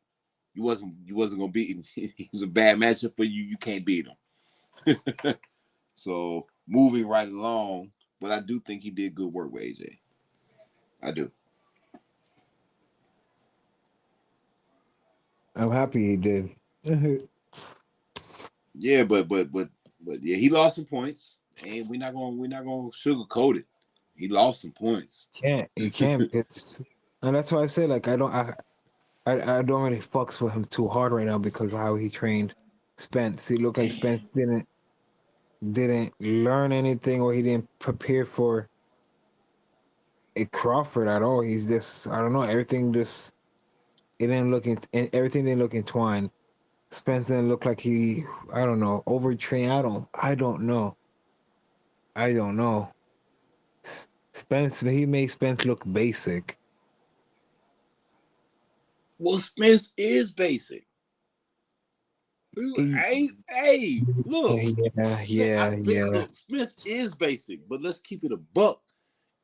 You wasn't gonna beat him. He was a bad matchup for you. You can't beat him. So moving right along, but I do think he did good work with AJ. I do. I'm happy he did. Yeah, but yeah, he lost some points, and we're not gonna sugarcoat it. He lost some points. You can't because, and that's why I say like I don't really fucks with him too hard right now because of how he trained Spence. He looked like Damn. Spence didn't learn anything or he didn't prepare for a Crawford at all. He's just I don't know everything just it didn't look everything didn't look entwined. Spence didn't look like he I don't know overtrained. I don't know. Spence he made Spence look basic. Well, Spence is basic. He, Hey, look, yeah. look, Spence is basic, but let's keep it a buck.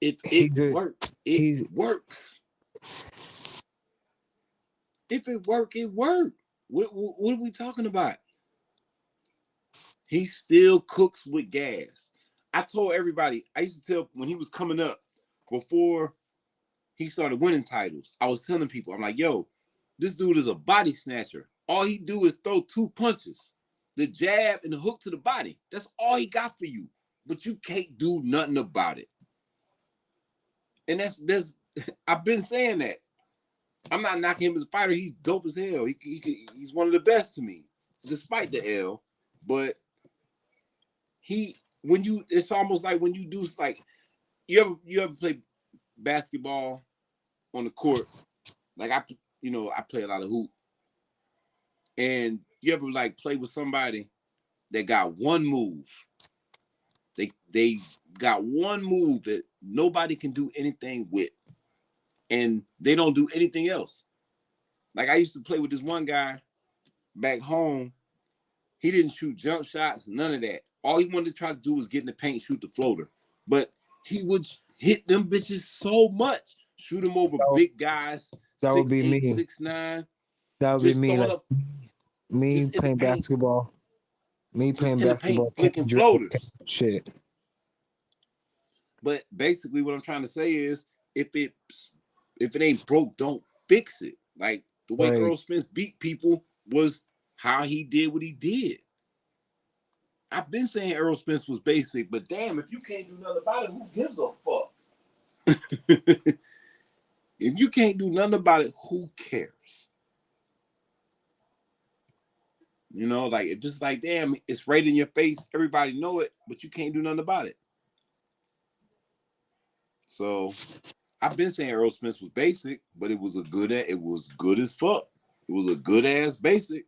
If it He's a works, it he's works. If it work, it worked. What are we talking about? He still cooks with gas. I told everybody, I used to tell when he was coming up before he started winning titles, I was telling people, I'm like, yo, this dude is a body snatcher. All he do is throw 2 punches, the jab and the hook to the body. That's all he got for you. But you can't do nothing about it. And that's I've been saying that. I'm not knocking him as a fighter. He's dope as hell. He's one of the best to me, despite the L. But it's almost like when you do like you ever play basketball on the court. Like I play a lot of hoop, and you ever like play with somebody that got one move. They got one move that nobody can do anything with, and they don't do anything else. Like I used to play with this one guy back home. He didn't shoot jump shots, none of that. All he wanted to try to do was get in the paint, shoot the floater. But he would hit them bitches so much, shoot them over so big guys, That would be 6'8", me. 6'9", That would be just me. throwing Like up, me just in the playing paint, basketball. Me just playing in the paint, basketball. Can't flicking dribble. floaters. Shit. But basically, what I'm trying to say is, if it ain't broke, don't fix it. Like the way Right. Earl Spence beat people was how he did what he did. I've been saying Earl Spence was basic, but damn, if you can't do nothing about it, who gives a fuck? If you can't do nothing about it, who cares? You know, like it's just like, damn, it's right in your face. Everybody know it, but you can't do nothing about it. So I've been saying Earl Spence was basic, but it was good as fuck. It was a good ass basic.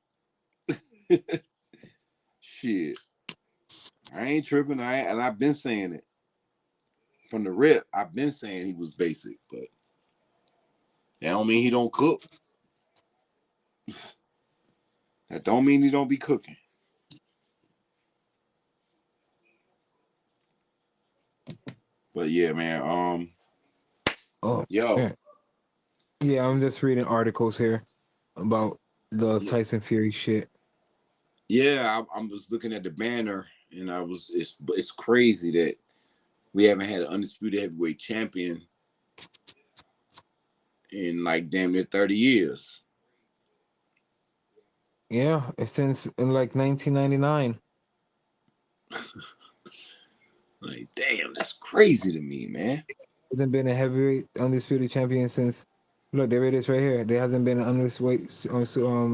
Shit. I ain't tripping. And I've been saying it. From the rip, I've been saying he was basic, but that don't mean he don't cook. That don't mean he don't be cooking. But yeah, man. Oh. Yo, Yeah, I'm just reading articles here about the yeah, Tyson Fury shit. yeah. I was looking at the banner, and it's crazy that we haven't had an undisputed heavyweight champion in like damn near 30 years. Yeah, it's since in like 1999. Like, damn, that's crazy to me, man. Hasn't been a heavyweight undisputed champion since. Look, there it is right here. There hasn't been an undisputed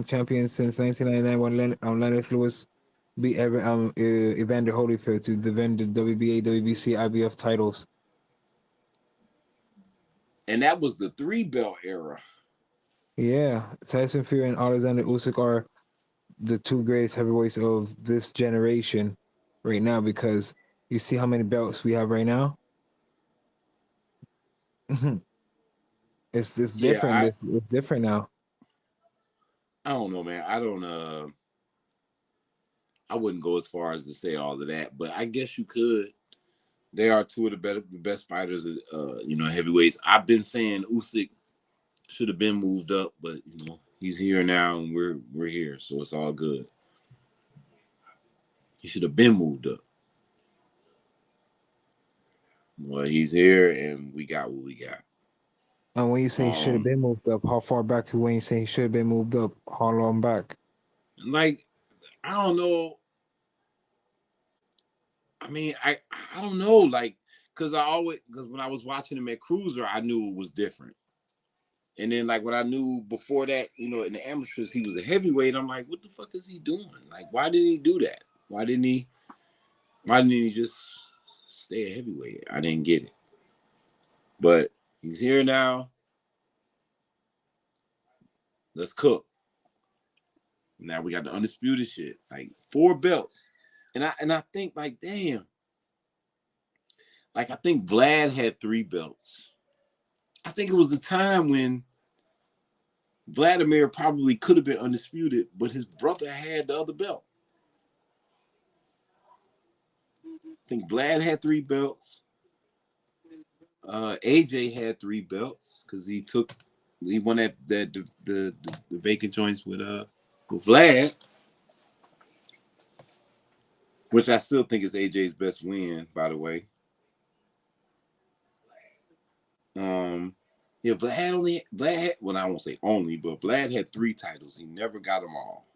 champion since 1999 when Lennox Lewis beat Evander Holyfield to defend the WBA, WBC, IBF titles. And that was the 3-belt era. Yeah, Tyson Fury and Alexander Usyk are the two greatest heavyweights of this generation right now because you see how many belts we have right now. It's Yeah, different. It's different now. I don't know, man. I wouldn't go as far as to say all of that, but I guess you could. They are two of the best fighters, heavyweights. I've been saying Usyk should have been moved up, but he's here now, and we're here, so it's all good. He should have been moved up. Well, he's here, and we got what we got. And when you say he should have been moved up, how far back when you say he should have been moved up? How long back? Like, I don't know. I mean, I don't know, like, because when I was watching him at Cruiser, I knew it was different. And then, like, when I knew before that, in the amateurs, he was a heavyweight. I'm like, what the fuck is he doing? Like, why didn't he do that? Why didn't he just stay a heavyweight? I didn't get it. But he's here now. Let's cook. Now we got the undisputed shit, like 4 belts. And I think, like, damn. Like, I think Vlad had 3 belts. I think it was the time when Vladimir probably could have been undisputed, but his brother had the other belt. I think Vlad had 3 belts. AJ had 3 belts because he won the vacant joints with Vlad, which I still think is AJ's best win, by the way. Yeah, well, I won't say only, but Vlad had 3 titles. He never got them all.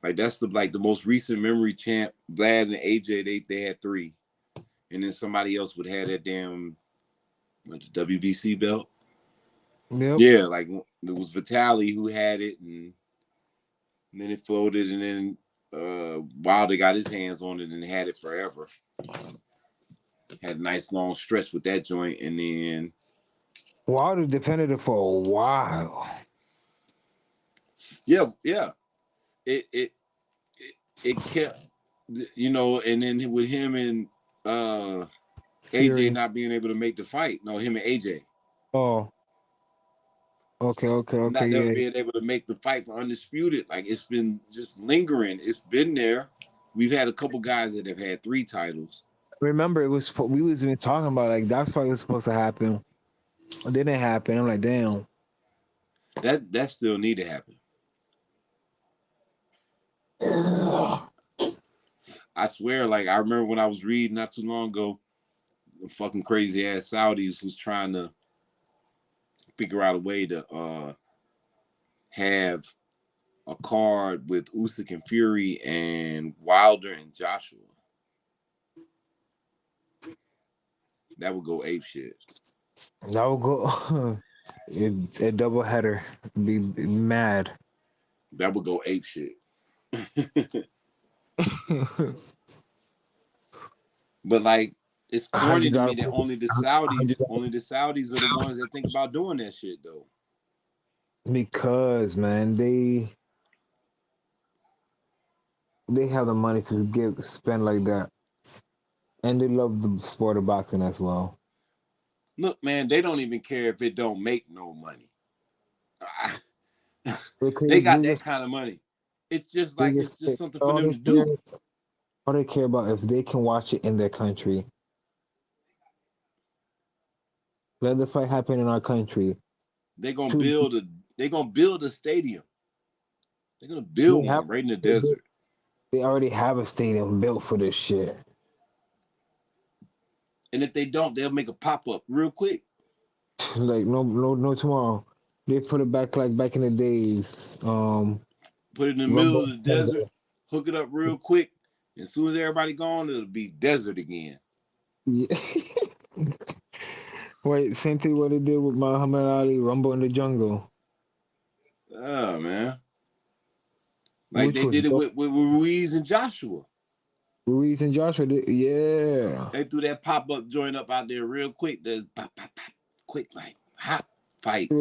Like, that's the most recent memory champ. Vlad and AJ, they had 3, and then somebody else would have that damn the WBC belt. Yep. Yeah, like it was Vitaly who had it, and then it floated, and then Wilder got his hands on it and had it forever. Had a nice long stretch with that joint, and then Wilder defended it for a while. yeah, it kept, and then with him and Fury. AJ not being able to make the fight. No, him and AJ. Oh. Okay, Not never yeah. being able to make the fight for undisputed. Like, it's been just lingering. It's been there. We've had a couple guys that have had 3 titles. Remember, we was even talking about like that's why it was supposed to happen. It didn't happen. I'm like, damn. That still need to happen. I swear, like I remember when I was reading not too long ago, the fucking crazy ass Saudis was trying to figure out a way to have a card with Usyk and Fury and Wilder and Joshua. That would go ape shit. That would go a double header. Be mad. That would go ape shit. But like, it's corny to me $100 that only the Saudis are the ones that think about doing that shit though. because man, they have the money to spend like that, and they love the sport of boxing as well. Look, man, they don't even care if it don't make no money. They got They that just kind of money. It's just they like it's just just something for all them they to care do. all they care about if they can watch it in their country. Let the fight happen in our country. They gonna Two, build a they gonna build a stadium. They're gonna they build have one right in the desert. they already have a stadium built for this shit. And if they don't, they'll make a pop up real quick. Like no tomorrow. They put it back like back in the days. Put it in the middle of Rumble. the desert, hook it up real quick. As soon as everybody gone, it'll be desert again. Yeah. Wait, same thing what they did with Muhammad Ali, Rumble in the Jungle, Oh man. Like which they was did it dope. with Ruiz and Joshua. Ruiz and Joshua did, yeah. They threw that pop-up joint up out there real quick. The pop, pop, pop, quick, like hot fight.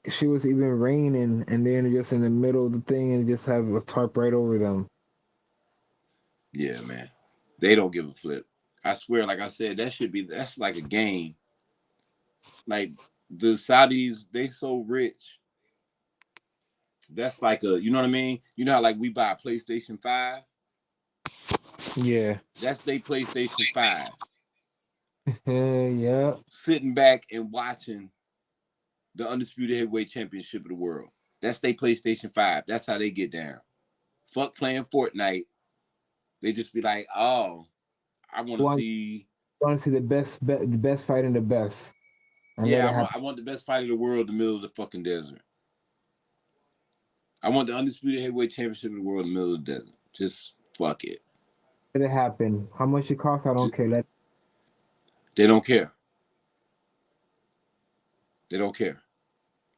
She was even raining, and then just in the middle of the thing, and just have a tarp right over them. Yeah, man. They don't give a flip. I swear, like I said, that's like a game. Like the Saudis, they so rich. That's like you know what I mean? You know how like we buy a PlayStation 5? Yeah. That's their PlayStation 5. Yeah. Sitting back and watching the Undisputed Heavyweight Championship of the world. That's their PlayStation 5. That's how they get down. Fuck playing Fortnite. They just be like, oh, I want to Want see. want to see the best fight in the best, and let Yeah, it happen. I want the best fight of the world in the middle of the fucking desert. I want the Undisputed Heavyweight Championship of the world in the middle of the desert. Just fuck it. Let it happen. How much it costs, I don't care. They don't care. They don't care.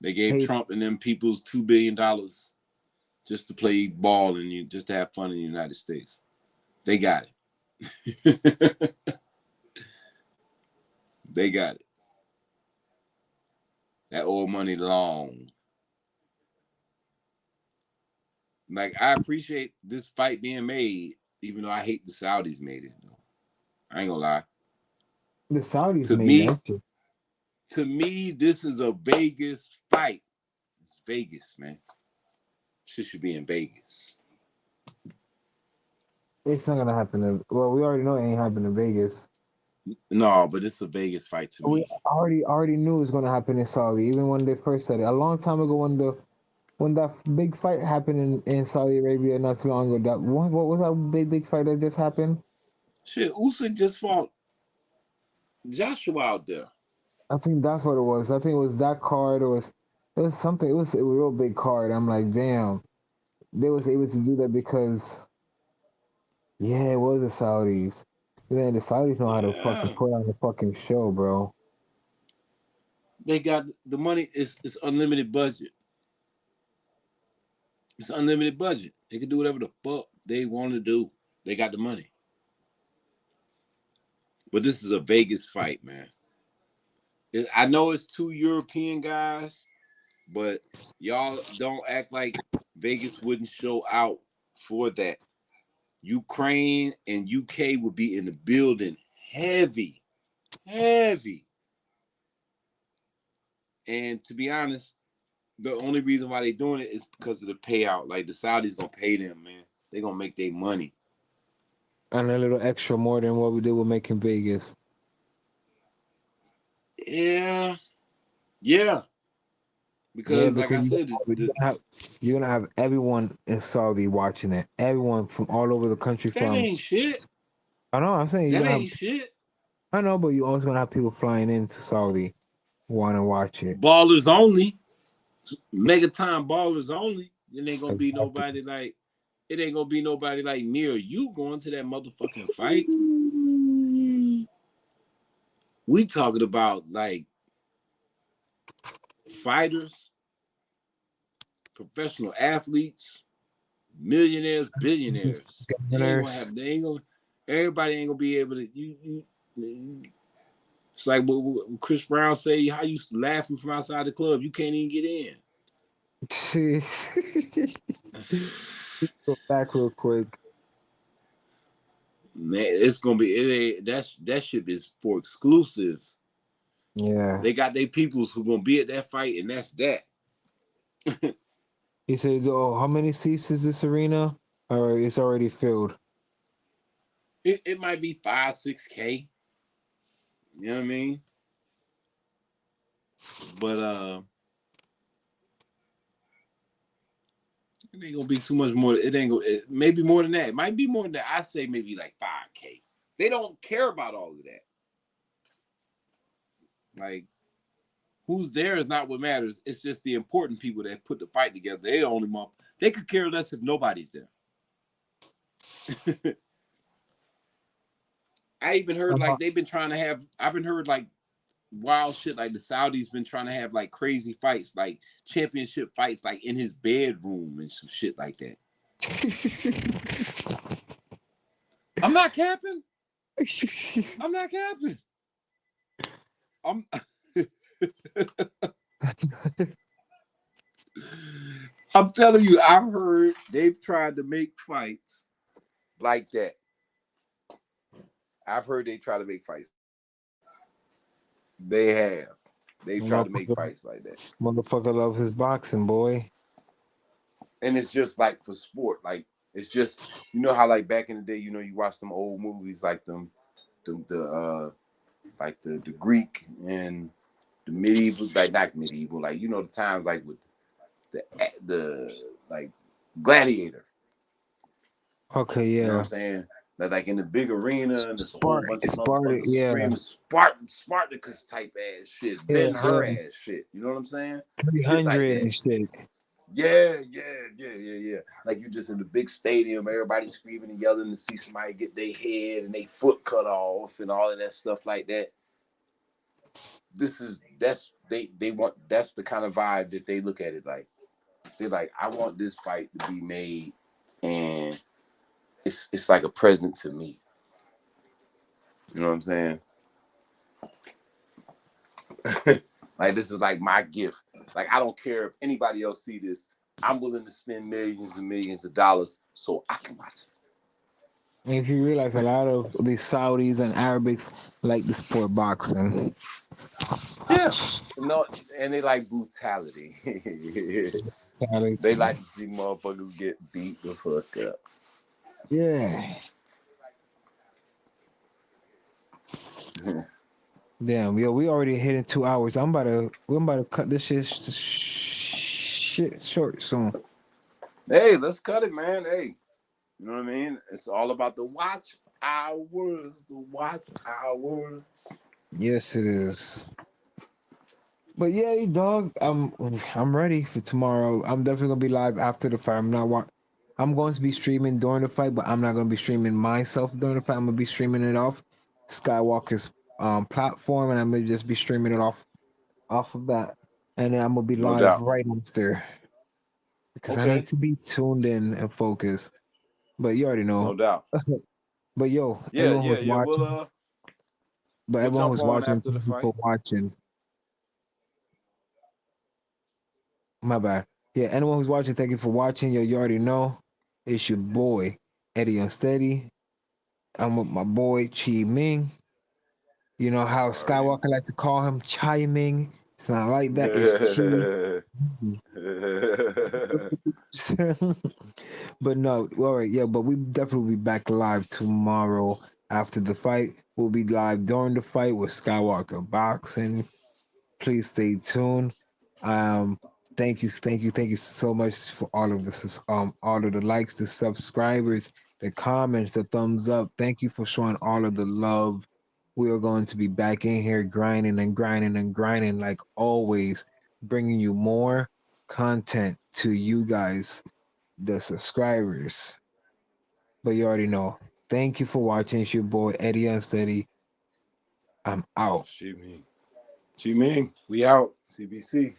They gave Pay. Trump and them people's $2 billion just to play ball and just to have fun in the United States. They got it. They got it. That old money long. Like I appreciate this fight being made, even though I hate the Saudis made it. I ain't gonna lie. The Saudis To made me, that shit. this is a Vegas fight. It's Vegas, man. Shit should be in Vegas. It's not gonna happen. Well, we already know it ain't happening in Vegas. No, but it's a Vegas fight to We me. already knew it was gonna happen in Saudi, even when they first said it a long time ago. When that big fight happened in Saudi Arabia not too long ago. That what was that big fight that just happened? Shit, Usyk just fought Joshua out there. I think that's what it was. I think it was that card. It was something. It was a real big card. I'm like, damn, they was able to do that because yeah, it was the Saudis. Man, the Saudis know how to fucking Yeah. put on a fucking show, bro. They got the money, it's unlimited budget. It's unlimited budget. They can do whatever the fuck they want to do. They got the money. But this is a Vegas fight, man. I know it's two European guys, but y'all don't act like Vegas wouldn't show out for that. Ukraine and UK would be in the building heavy, heavy. And to be honest, the only reason why they doing it is because of the payout. Like the Saudis gonna pay them, man. They gonna make their money. And a little extra more than what we did with making Vegas. Yeah, Yeah, because like because I said, you're gonna have everyone in Saudi watching it. Everyone from all over the country. that From ain't shit. I know I'm saying you're That gonna have. ain't shit. I know, but you're also gonna have people flying into Saudi want to watch it. Ballers only, mega time ballers only. It ain't gonna be Exactly. nobody like. It ain't gonna be nobody like me or you going to that motherfucking fight. We talking about like fighters, professional athletes, millionaires, billionaires. They ain't gonna Governors. have. They ain't gonna. Everybody ain't gonna be able to. It's like what Chris Brown say. How you laughing from outside the club? You can't even get in. Go back real quick. Man, it's gonna be. It ain't. That shit is for exclusives. Yeah. They got their peoples who gonna be at that fight, and that's that. He said, "Oh, how many seats is this arena? Or it's already filled." It might be 5, 6K. You know what I mean? But it ain't gonna be too much more. It ain't gonna. Maybe more than that. It might be more than that. I say maybe like 5K. They don't care about all of that. Like who's there is not what matters. It's just the important people that put the fight together. They the only month. They could care less if nobody's there. I even heard like they've been trying to have. I've been heard like wild shit like the Saudis been trying to have like crazy fights, like championship fights, like in his bedroom and some shit like that. I'm not capping. I'm not capping. I'm. I'm telling you, I've heard they've tried to make fights like that. I've heard they try to make fights. They have. They've tried to make Motherfucker, fights like that. motherfucker loves his boxing, boy. And it's just like for sport. Like it's just how like back in the day, you watch some old movies like the like the Greek and the medieval, like not medieval, like the times like with the like Gladiator. Okay, You know what I'm yeah. saying? Like in the big arena, and there's a whole bunch of Sparta, motherfuckers yeah. screaming Spartacus type ass shit, Yeah, Ben Hur ass shit. You know what I'm saying? Shit like 300 that. and shit. Yeah. Like you just in the big stadium, everybody screaming and yelling to see somebody get their head and their foot cut off and all of that stuff like that. They want that's the kind of vibe that they look at it like. They're like, I want this fight to be made, and it's like a present to me. You know what I'm saying? Like this is like my gift. Like I don't care if anybody else see this. I'm willing to spend millions and millions of dollars so I can watch And if you realize a lot of the Saudis and Arabics like the sport boxing. it. Yeah. No, and they like brutality. They like to see motherfuckers get beat the fuck up. Yeah. Damn, yo, we already hitting 2 hours. We're about to cut this shit short soon. Hey, let's cut it, man. Hey, you know what I mean? It's all about the watch hours. The watch hours. Yes, it is. But yeah, dog, I'm ready for tomorrow. I'm definitely gonna be live after the fight. I'm going to be streaming during the fight, but I'm not gonna be streaming myself during the fight. I'm gonna be streaming it off Skywalker's platform, and I'm gonna just be streaming it off of that, and then I'm gonna be No live doubt. right after because I need Okay. to be tuned in and focused. But you already No know. doubt. But yo, Yeah, everyone yeah, who's yeah. watching, but We'll everyone jump who's on watching, after the thank you for fight. watching. My bad. Yeah, anyone who's watching, thank you for watching. Yo, you already know. It's your boy, Eddie Unsteady. I'm with my boy, Chi Ming. You know how Already. Skywalker like to call him Chai Ming? It's not like that. It's Chi. But no, all right, yeah, but we definitely be back live tomorrow after the fight. We'll be live during the fight with Skywalker Boxing. Please stay tuned. Um, thank you so much for all of this. All of the likes, the subscribers, the comments, the thumbs up. Thank you for showing all of the love. We are going to be back in here grinding and grinding and grinding like always, bringing you more content to you guys, the subscribers. But you already know. Thank you for watching. It's your boy Eddie Unsteady. I'm out. Shoot me. G Ming, we out. CBC.